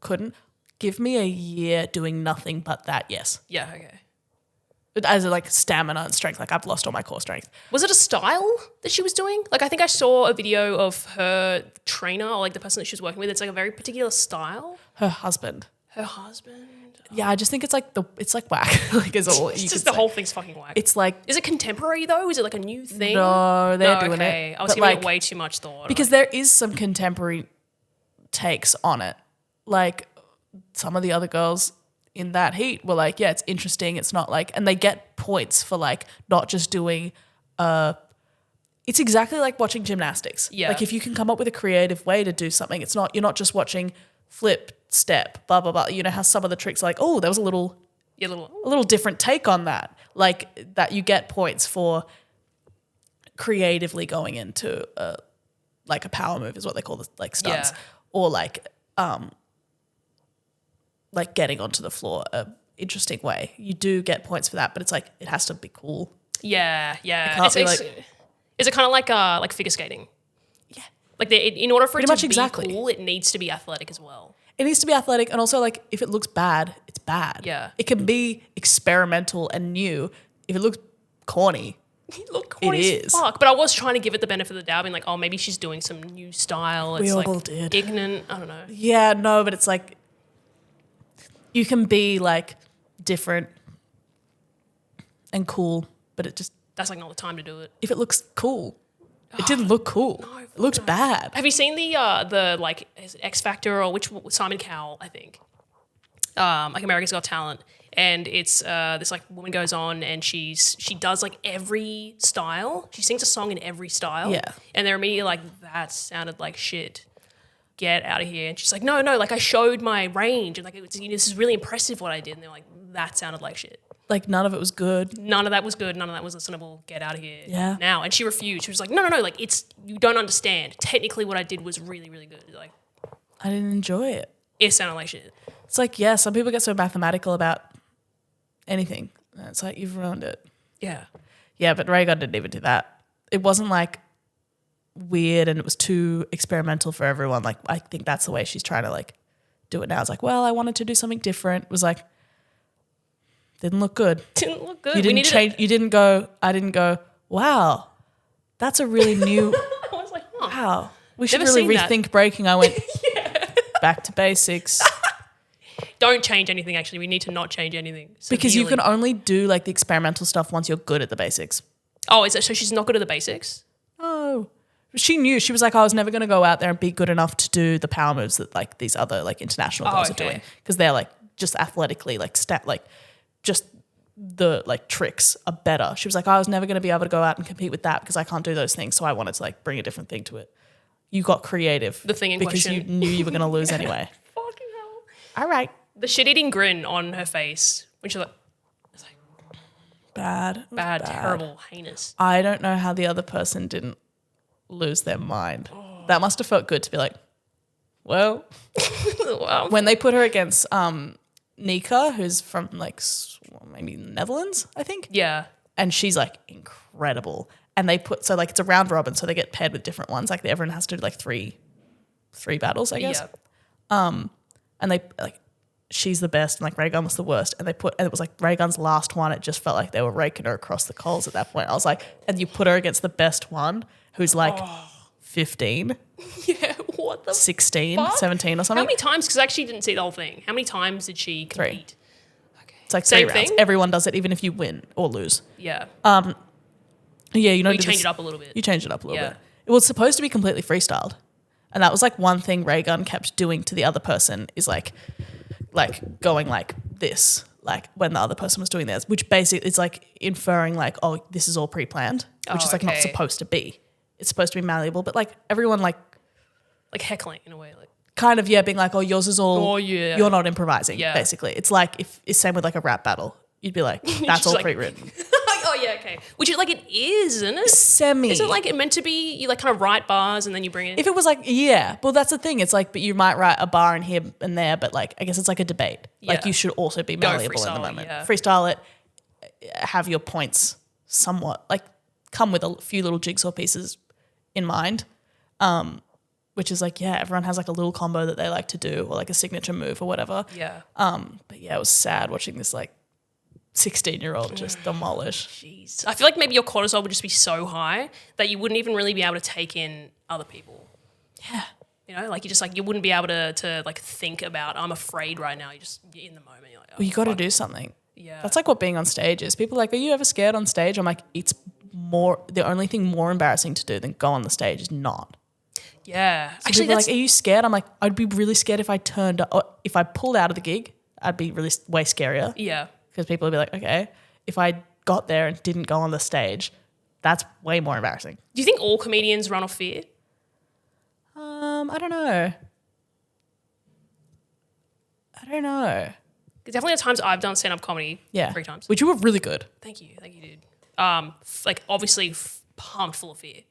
couldn't. Give me a year doing nothing but that, yes. Yeah, okay. But as a like stamina and strength, like I've lost all my core strength. Was it a style that she was doing? Like I think I saw a video of her trainer or like the person that she was working with. It's like a very particular style. Her husband. Yeah, I just think it's like whack. Like is all it's just the whole thing's fucking whack. It's like, is it contemporary though? Is it like a new thing? No, they're doing it. I was giving it way too much thought. Because there is some contemporary takes on it. Like some of the other girls in that heat were like, yeah, it's interesting. It's not like, and they get points for like not just doing it's exactly like watching gymnastics. Yeah. Like if you can come up with a creative way to do something, you're not just watching flip, step, blah, blah, blah. You know how some of the tricks are like, oh, there was a little different take on that. Like that you get points for creatively going into like a power move is what they call the like stunts. Yeah. Or like getting onto the floor a interesting way. You do get points for that, but it's like it has to be cool. Yeah. Is it kind of like figure skating? Yeah. Like in order for it to be cool, it needs to be athletic as well. It needs to be athletic, and also like if it looks bad, it's bad. Yeah. It can be experimental and new. If it looks corny, it is. Fuck. But I was trying to give it the benefit of the doubt, being like, oh, maybe she's doing some new style. It's we all like did. Ignorant. I don't know. Yeah, no, but it's like you can be like different and cool, but that's like not the time to do it. If it looks cool. It didn't look cool. No, it looked bad. Have you seen the like is it X Factor or which Simon Cowell, I think? Like America's Got Talent. And it's this like woman goes on and she does like every style. She sings a song in every style. Yeah. And they're immediately like, that sounded like shit. Get out of here. And she's like, no, like I showed my range and like this is really impressive what I did. And they're like, that sounded like shit. Like none of it was good. None of that was good. None of that was listenable. Get out of here. Yeah. Now. And she refused. She was like, no. Like you don't understand. Technically what I did was really, really good. Like I didn't enjoy it. It sounded like shit. It's like, yeah, some people get so mathematical about anything. And it's like, you've ruined it. Yeah. Yeah, but Rhaegar didn't even do that. It wasn't like weird and it was too experimental for everyone. Like I think that's the way she's trying to like do it now. It's like, well, I wanted to do something different. It was like, didn't look good. Didn't look good. You didn't change. You didn't go. I didn't go. Wow, that's a really new. I was like, oh, wow, we should really rethink breaking. I went back to basics. Don't change anything. Actually, we need to not change anything because you can only do like the experimental stuff once you're good at the basics. Oh, is it so? She's not good at the basics. Oh, she knew. She was like, I was never going to go out there and be good enough to do the power moves that like these other like international girls are doing because they're like just athletically like just the like tricks are better. She was like, I was never going to be able to go out and compete with that because I can't do those things. So I wanted to like bring a different thing to it. You got creative. The thing in because question. You knew you were going to lose anyway. Fucking hell. All right. The shit-eating grin on her face when she's like, it's like bad, terrible, heinous. I don't know how the other person didn't lose their mind. Oh. That must have felt good to be like, well, wow. When they put her against Nika, who's from like maybe Netherlands, I think. Yeah. And she's like incredible. And they so like it's a round robin, so they get paired with different ones. Like everyone has to do like three battles, I guess. Yeah. And they like she's the best and like Rhaegar was the worst. And it was like Rhaegar's last one. It just felt like they were raking her across the coals at that point. I was like, and you put her against the best one who's like 15. Yeah, what the 16, fuck? 17 or something. How many times? Because I actually didn't see the whole thing. How many times did she compete? 3. Okay. It's like Same 3 rounds. Thing? Everyone does it, even if you win or lose. Yeah. Yeah, you know. You changed it up a little bit. You changed it up a little bit. It was supposed to be completely freestyled. And that was like one thing Rhaegar kept doing to the other person is like going like this, like when the other person was doing theirs, which basically is like inferring like, oh, this is all pre-planned, which is like not supposed to be. It's supposed to be malleable, but like everyone like heckling in a way, like kind of being like, oh, yours is all. You're not improvising. Yeah. Basically, it's like if it's same with like a rap battle, you'd be like, that's all pre-written. Oh yeah, okay. Which is like it is, isn't it? Semi. Is it like it meant to be? You like kind of write bars and then you bring it. If it was like well, that's the thing. It's like, but you might write a bar in here and there, but like I guess it's like a debate. Yeah. Like you should also be malleable in the moment. Yeah. Freestyle it. Have your points somewhat like come with a few little jigsaw pieces in mind, which is like everyone has like a little combo that they like to do or like a signature move or whatever. Yeah. But yeah, it was sad watching this like 16-year-old just demolish. Jeez. I feel like maybe your cortisol would just be so high that you wouldn't even really be able to take in other people. Yeah. You know, like you just like you wouldn't be able to like think about I'm afraid right now. You're in the moment. You're like, oh, well, you got to do something. Yeah. That's like what being on stage is. People are like, are you ever scared on stage? I'm like, it's the only thing more embarrassing to do than go on the stage is not. Yeah. So actually, people are like, are you scared? I'm like, I'd be really scared if I if I pulled out of the gig, I'd be really way scarier. Yeah. Because people would be like, okay, if I got there and didn't go on the stage, That's way more embarrassing. Do you think all comedians run off fear? I don't know. Definitely at times I've done stand-up comedy 3 times. Which you were really good. Thank you, dude. Like obviously pumped full of fear.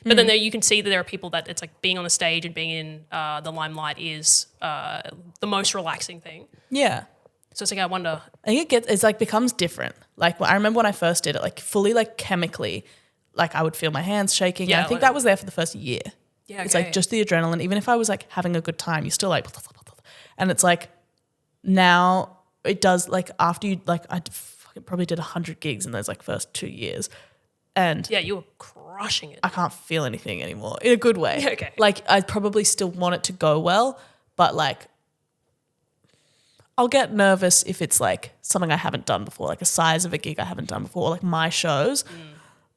But then there, you can see that there are people that it's like being on the stage and being in the limelight is the most relaxing thing. Yeah. So it's like I wonder. I think it's like becomes different. Like I remember when I first did it, like fully like chemically, like I would feel my hands shaking. Yeah, and I think that was there for the first year. Yeah, okay. It's like just the adrenaline. Even if I was like having a good time, you're still like, and it's like now it does like after you like I probably did 100 gigs in those like first 2 years, and yeah, you were crushing it. I can't feel anything anymore in a good way. Yeah, okay. Like I probably still want it to go well, but like I'll get nervous if it's like something I haven't done before, like a size of a gig I haven't done before, like my shows.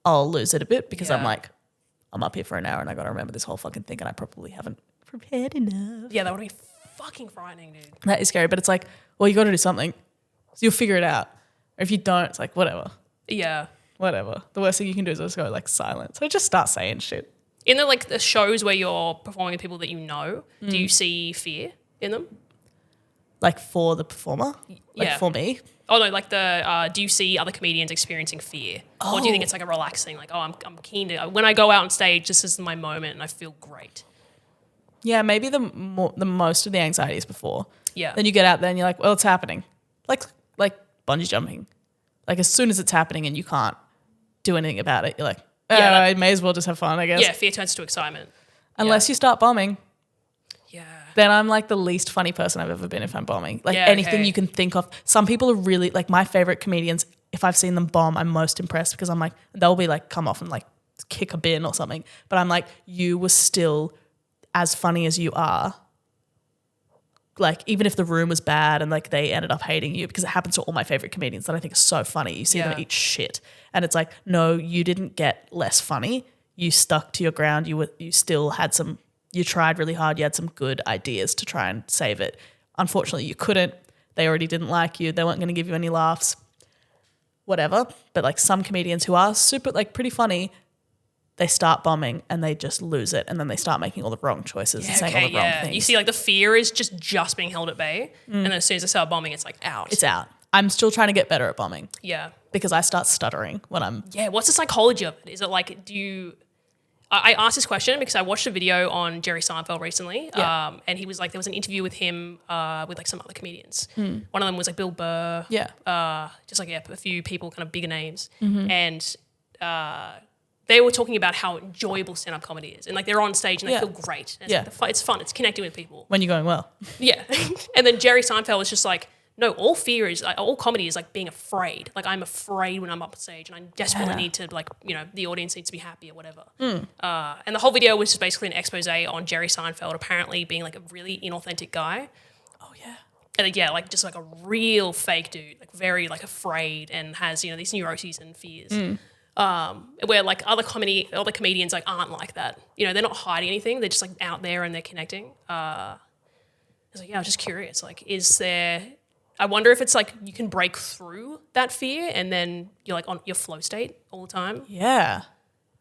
I'll lose it a bit because I'm like, I'm up here for an hour and I got to remember this whole fucking thing and I probably haven't prepared enough. Yeah, that would be fucking frightening, dude. That is scary, but it's like, well, you got to do something. So you'll figure it out. Or if you don't, it's like, whatever. Yeah. Whatever. The worst thing you can do is just go like silent. So just start saying shit. In the like the shows where you're performing with people that you know, do you see fear in them? Like for the performer? Like for me? Oh no, like do you see other comedians experiencing fear? Or do you think it's like a relaxing, like, I'm keen to, when I go out on stage, this is my moment and I feel great? Yeah, maybe the most of the anxiety is before. Yeah. Then you get out there and you're like, well, it's happening. Like bungee jumping. Like as soon as it's happening and you can't do anything about it, you're like, I may as well just have fun, I guess. Yeah, fear turns to excitement. Unless you start bombing. Yeah. Then I'm like the least funny person I've ever been if I'm bombing. Like anything you can think of. Some people are really like my favorite comedians. If I've seen them bomb, I'm most impressed because I'm like, they'll be like, come off and like kick a bin or something. But I'm like, you were still as funny as you are. Like even if the room was bad and like they ended up hating you, because it happens to all my favorite comedians that I think are so funny. You see them eat shit and it's like, no, you didn't get less funny. You stuck to your ground. You still had some. You tried really hard. You had some good ideas to try and save it. Unfortunately, you couldn't. They already didn't like you. They weren't going to give you any laughs. Whatever. But like some comedians who are super like pretty funny, they start bombing and they just lose it, and then they start making all the wrong choices and saying all the wrong things. You see like the fear is just being held at bay, and then as soon as they start bombing, it's like out. It's out. I'm still trying to get better at bombing. Yeah. Because I start stuttering when I'm... Yeah, what's the psychology of it? Is it like, do you... I asked this question because I watched a video on Jerry Seinfeld recently, and he was like, there was an interview with him with like some other comedians. One of them was like Bill Burr. Yeah. Just like a few people, kind of bigger names, and they were talking about how enjoyable stand-up comedy is, and like they're on stage and they feel great. And it's, like it's fun. It's connecting with people when you're going well. Yeah, and then Jerry Seinfeld was just like, no, all fear is all comedy is like being afraid. Like I'm afraid when I'm up on stage, and I desperately need to like the audience needs to be happy or whatever. And the whole video was just basically an expose on Jerry Seinfeld apparently being like a really inauthentic guy. Oh yeah. And like just like a real fake dude, like very like afraid and has these neuroses and fears. Where like other comedians like aren't like that. They're not hiding anything. They're just like out there and they're connecting. I was like, I was just curious. Like, is there? I wonder if it's like you can break through that fear and then you're like on your flow state all the time. Yeah.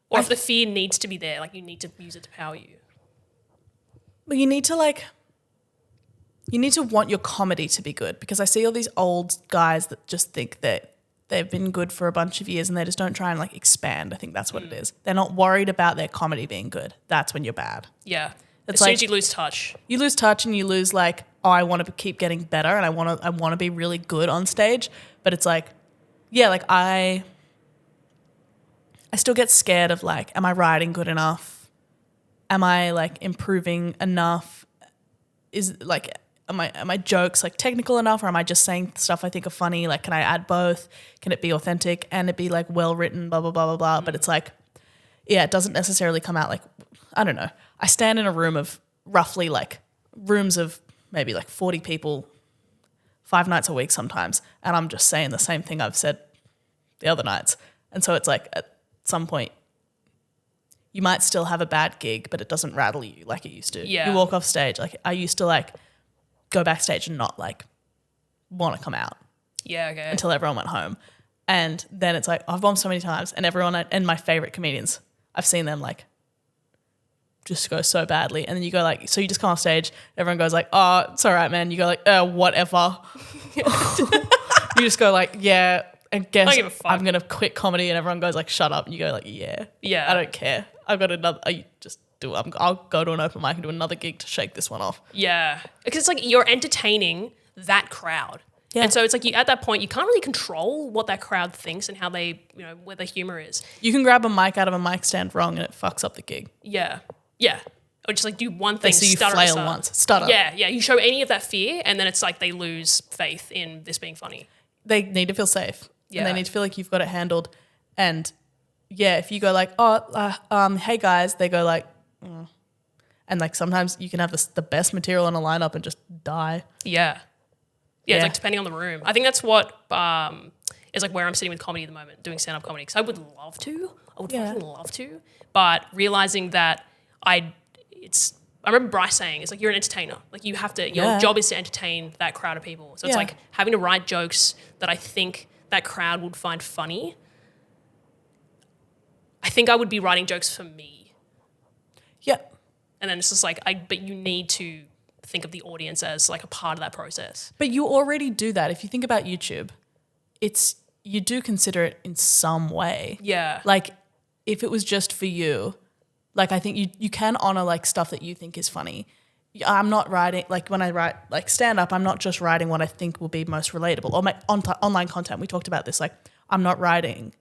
Or if the fear needs to be there, like you need to use it to power you. But you need to want your comedy to be good, because I see all these old guys that just think that they've been good for a bunch of years and they just don't try and like expand. I think that's what it is. They're not worried about their comedy being good. That's when you're bad. Yeah. As soon as you lose touch. You lose touch and you lose like, I want to keep getting better and I want to be really good on stage. But it's like, like I still get scared of like, am I writing good enough? Am I like improving enough? Is like, are my jokes like technical enough, or am I just saying stuff I think are funny? Like, can I add both? Can it be authentic and it be like well written, blah, blah, blah, blah, blah. But it's like, it doesn't necessarily come out like, I don't know. I stand in a room of roughly like rooms of maybe like 40 people 5 nights a week sometimes, and I'm just saying the same thing I've said the other nights. And so it's like at some point you might still have a bad gig, but it doesn't rattle you like it used to. Yeah. You walk off stage. Like I used to like go backstage and not like want to come out. Yeah, okay. Until everyone went home. And then it's like, I've bombed so many times and everyone and my favorite comedians, I've seen them like just go so badly. And then you go like, so you just come off stage, everyone goes like, oh, it's all right, man. You go like, whatever. You just go like, yeah, and guess I'm going to quit comedy, and everyone goes like, shut up. And you go like, yeah, I don't care. I've got another, I'll go to an open mic and do another gig to shake this one off. Yeah. Because it's like you're entertaining that crowd. Yeah. And so it's like at that point, you can't really control what that crowd thinks and how they, where the humor is. You can grab a mic out of a mic stand wrong and it fucks up the gig. Yeah. Yeah. Or just like do one thing, so you flail once, stutter. Yeah, yeah. You show any of that fear and then it's like they lose faith in this being funny. They need to feel safe. Yeah. And they need to feel like you've got it handled. And yeah, if you go like, hey guys, they go like, and like sometimes you can have the best material in a lineup and just die. Yeah. Yeah, it's like depending on the room. I think that's what is like where I'm sitting with comedy at the moment, doing stand-up comedy. Because I would love to. I would fucking love to. But realizing that I remember Bryce saying, it's like you're an entertainer. Like you have to, your job is to entertain that crowd of people. So it's like having to write jokes that I think that crowd would find funny. I think I would be writing jokes for me. Yeah. And then it's just like, but you need to think of the audience as like a part of that process. But you already do that. If you think about YouTube, you do consider it in some way. Yeah. Like if it was just for you, like I think you can honor like stuff that you think is funny. I'm not writing, like when I write like stand up, I'm not just writing what I think will be most relatable. Or my online content, we talked about this, like I'm not writing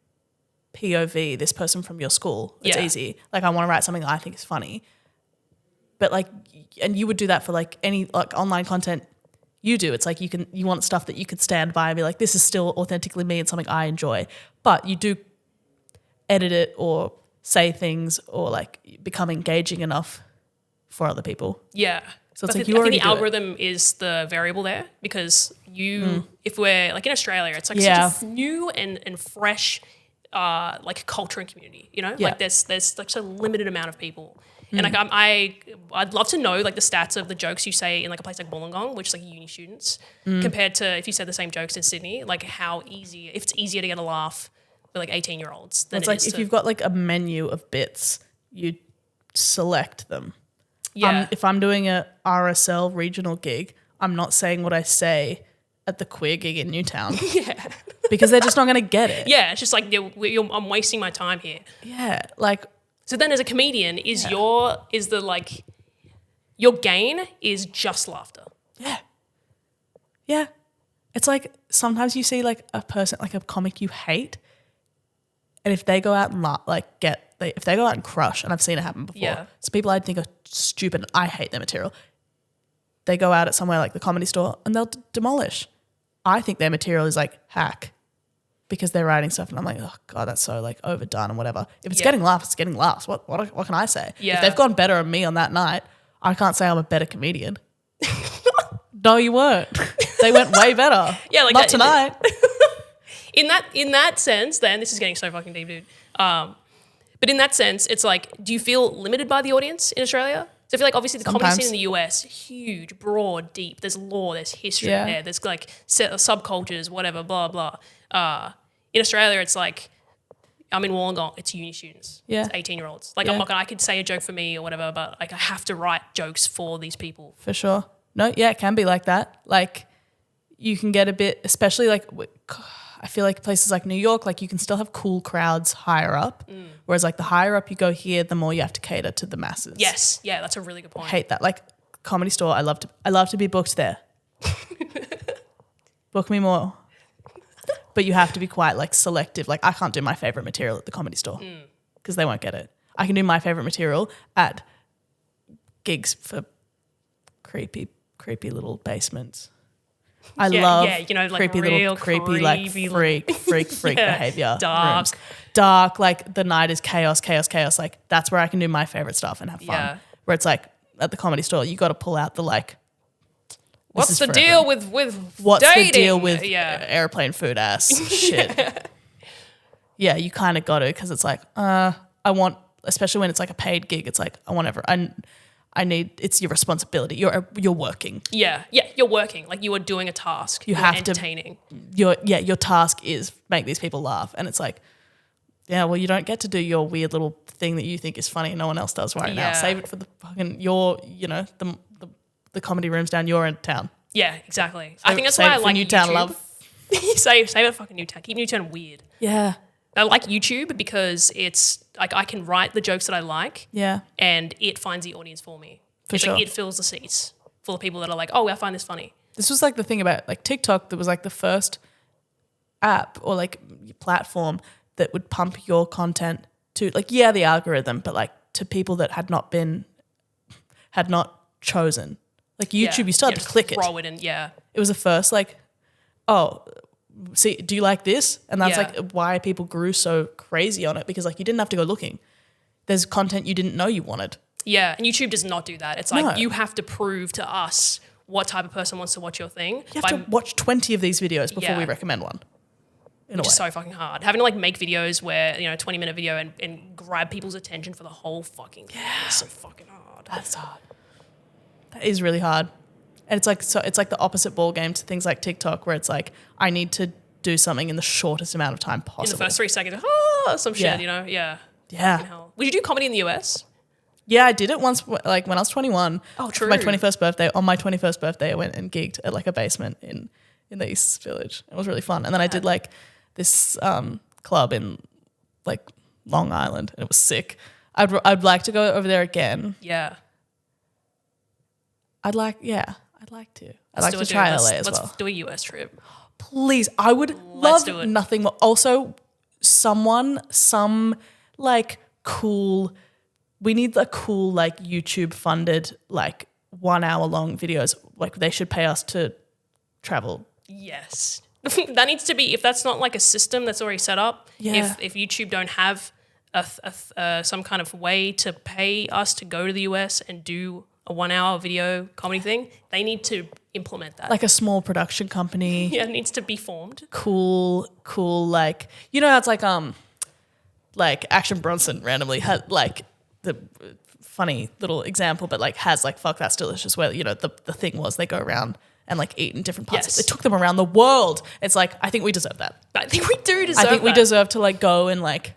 POV, this person from your school. It's easy. Like I want to write something that I think is funny. But like, and you would do that for like any like online content you do. It's like you want stuff that you could stand by and be like, this is still authentically me and something I enjoy. But you do edit it or say things or like become engaging enough for other people. Yeah. So it's like I think the algorithm is the variable there because if we're like in Australia, it's like such a new and fresh like culture and community, like there's like such a limited amount of people. And like I'd love to know like the stats of the jokes you say in like a place like Wollongong, which is like uni students, compared to if you said the same jokes in Sydney, like if it's easier to get a laugh for like 18-year-olds than it's like if you've got like a menu of bits, you select them. Yeah. If I'm doing a RSL regional gig, I'm not saying what I say at the queer gig in Newtown. Because they're just not going to get it. Yeah, it's just like I'm wasting my time here. Yeah, like. So then as a comedian, your gain is just laughter. Yeah. Yeah. It's like sometimes you see like a person, like a comic you hate, and if they go out and if they go out and crush, and I've seen it happen before, so people I think are stupid, I hate their material, they go out at somewhere like the Comedy Store and they'll demolish. I think their material is like hack. Because they're writing stuff and I'm like, oh God, that's so like overdone and whatever. If it's getting laughs, it's getting laughs. What can I say? Yeah. If they've gone better on me on that night, I can't say I'm a better comedian. No, you weren't. They went way better. Yeah, like not tonight. In that sense, then this is getting so fucking deep, dude. But in that sense, it's like, do you feel limited by the audience in Australia? So I feel like obviously the comedy scene in the US, huge, broad, deep. There's lore, there's history there. There's like subcultures, whatever, blah, blah. In Australia, it's like, I'm in Wollongong, it's uni students. Yeah. It's 18-year-olds. Like I could say a joke for me or whatever, but like I have to write jokes for these people. For sure. No, yeah, it can be like that. Like you can get a bit, especially like, I feel like places like New York, like you can still have cool crowds higher up. Whereas like the higher up you go here, the more you have to cater to the masses. Yes. Yeah, that's a really good point. I hate that. Like Comedy Store, I love to be booked there. Book me more. But you have to be quite like selective. Like I can't do my favorite material at the Comedy Store because they won't get it. I can do my favorite material at gigs for creepy little basements. I love like creepy little creepy like freak behavior. Dark, like the night is chaos. Like that's where I can do my favorite stuff and have fun. Yeah. Where it's like at the Comedy Store, you got to pull out the like. What's the deal with What's dating? the deal with airplane food ass shit? Yeah, you kind of got to because it's like I want, especially when it's like a paid gig. It's like I it's your responsibility. You're working. Yeah, you're working. Like you are doing a task. You're have entertaining. Your task is make these people laugh. And it's like, yeah, well, you don't get to do your weird little thing that you think is funny and no one else does right now. Save it for the fucking the comedy rooms down your end of town. Yeah, exactly. I think that's why I like Newtown YouTube. Love. save it fucking Newtown. Keep Newtown weird. Yeah. I like YouTube because it's like I can write the jokes that I like. Yeah. And it finds the audience for me. It's like it fills the seats full of people that are like, oh, I find this funny. This was like the thing about like TikTok that was like the first app or like platform that would pump your content to like, the algorithm, but like to people that had not chosen. Like YouTube, you started to click throw it in, It was the first like, oh, see, do you like this? And that's like why people grew so crazy on it, because like you didn't have to go looking. There's content you didn't know you wanted. Yeah, and YouTube does not do that. It's like you have to prove to us what type of person wants to watch your thing. You have to watch 20 of these videos before we recommend one. Which is so fucking hard. Having to like make videos where, 20-minute video and grab people's attention for the whole fucking thing is so fucking hard. That's hard. That is really hard. And it's like the opposite ball game to things like TikTok, where it's like I need to do something in the shortest amount of time possible. In the first 3 seconds, some shit, Yeah. Hell. Would you do comedy in the US? Yeah, I did it once, like when I was 21. Oh, true. For my 21st birthday. On my 21st birthday, I went and gigged at like a basement in the East Village. It was really fun. And then I did like this club in like Long Island, and it was sick. I'd like to go over there again. Yeah. I'd like to. I'd like to try LA as well. Let's do a US trip. Please. I would love nothing more. Also, some like cool, we need the cool like YouTube funded like 1 hour long videos. Like they should pay us to travel. Yes. That needs to be, if that's not like a system that's already set up, if YouTube don't have some kind of way to pay us to go to the US and do a 1 hour video comedy thing, they need to implement that. Like a small production company. Yeah, it needs to be formed. Cool, like, how it's like Action Bronson randomly had like the funny little example, but like has like Fuck That's Delicious, where, the thing was they go around and like eat in different parts. Yes. It took them around the world. It's like, I think we deserve that. I think we do deserve that. I think we deserve to like go and like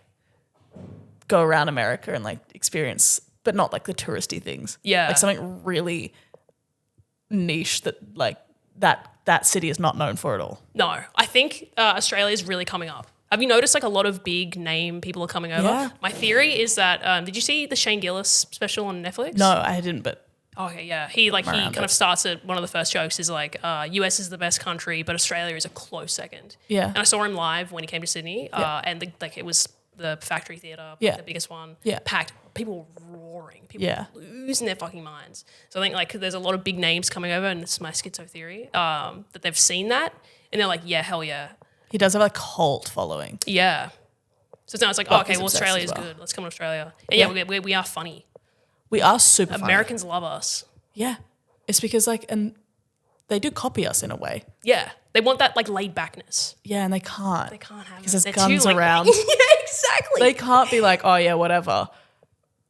go around America and like experience, but not like the touristy things. Yeah. Like something really niche that like that city is not known for at all. No, I think Australia is really coming up. Have you noticed like a lot of big name people are coming over? Yeah. My theory is that, did you see the Shane Gillis special on Netflix? No, I didn't, but. Okay, yeah. He kind of starts at one of the first jokes is like, US is the best country, but Australia is a close second. Yeah. And I saw him live when he came to Sydney, and it was the Factory Theatre, the biggest one, packed. People were roaring. People were losing their fucking minds. So I think like there's a lot of big names coming over, and this is my schizo theory, that they've seen that, and they're like, yeah, hell yeah. He does have a cult following. Yeah. So now it's like, okay, well, Australia's good. Let's come to Australia. And we are funny. We are super funny. Americans love us. Yeah. It's because like, and they do copy us in a way. Yeah. They want that like laid backness. Yeah, and they can't. They can't have it. Because there's guns around. Yeah, exactly. They can't be like, oh yeah, whatever.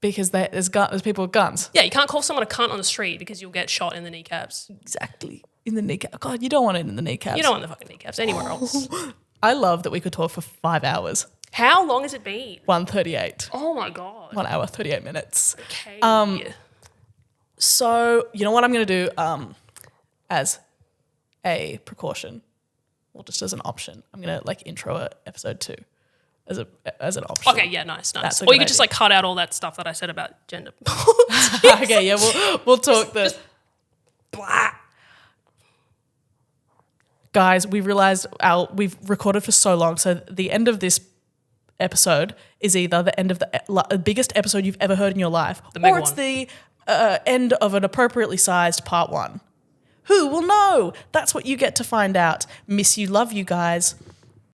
Because there's people with guns. Yeah, you can't call someone a cunt on the street because you'll get shot in the kneecaps. Exactly. In the kneecap. God, you don't want it in the kneecaps. You don't want the fucking kneecaps anywhere else. I love that we could talk for 5 hours. How long has it been? 1:38. Oh my God. 1 hour, 38 minutes. Okay. So, you know what I'm going to do as a precaution, or just as an option? I'm going to like intro episode 2 as an option. Okay, yeah, nice. Or you could just like cut out all that stuff that I said about gender. Okay, yeah, we'll talk just blah. Guys, we realized we've recorded for so long, so the end of this episode is either the end of the biggest episode you've ever heard in your life, or it's the end of an appropriately sized part 1. Who will know? That's what you get to find out. Miss you, love you guys.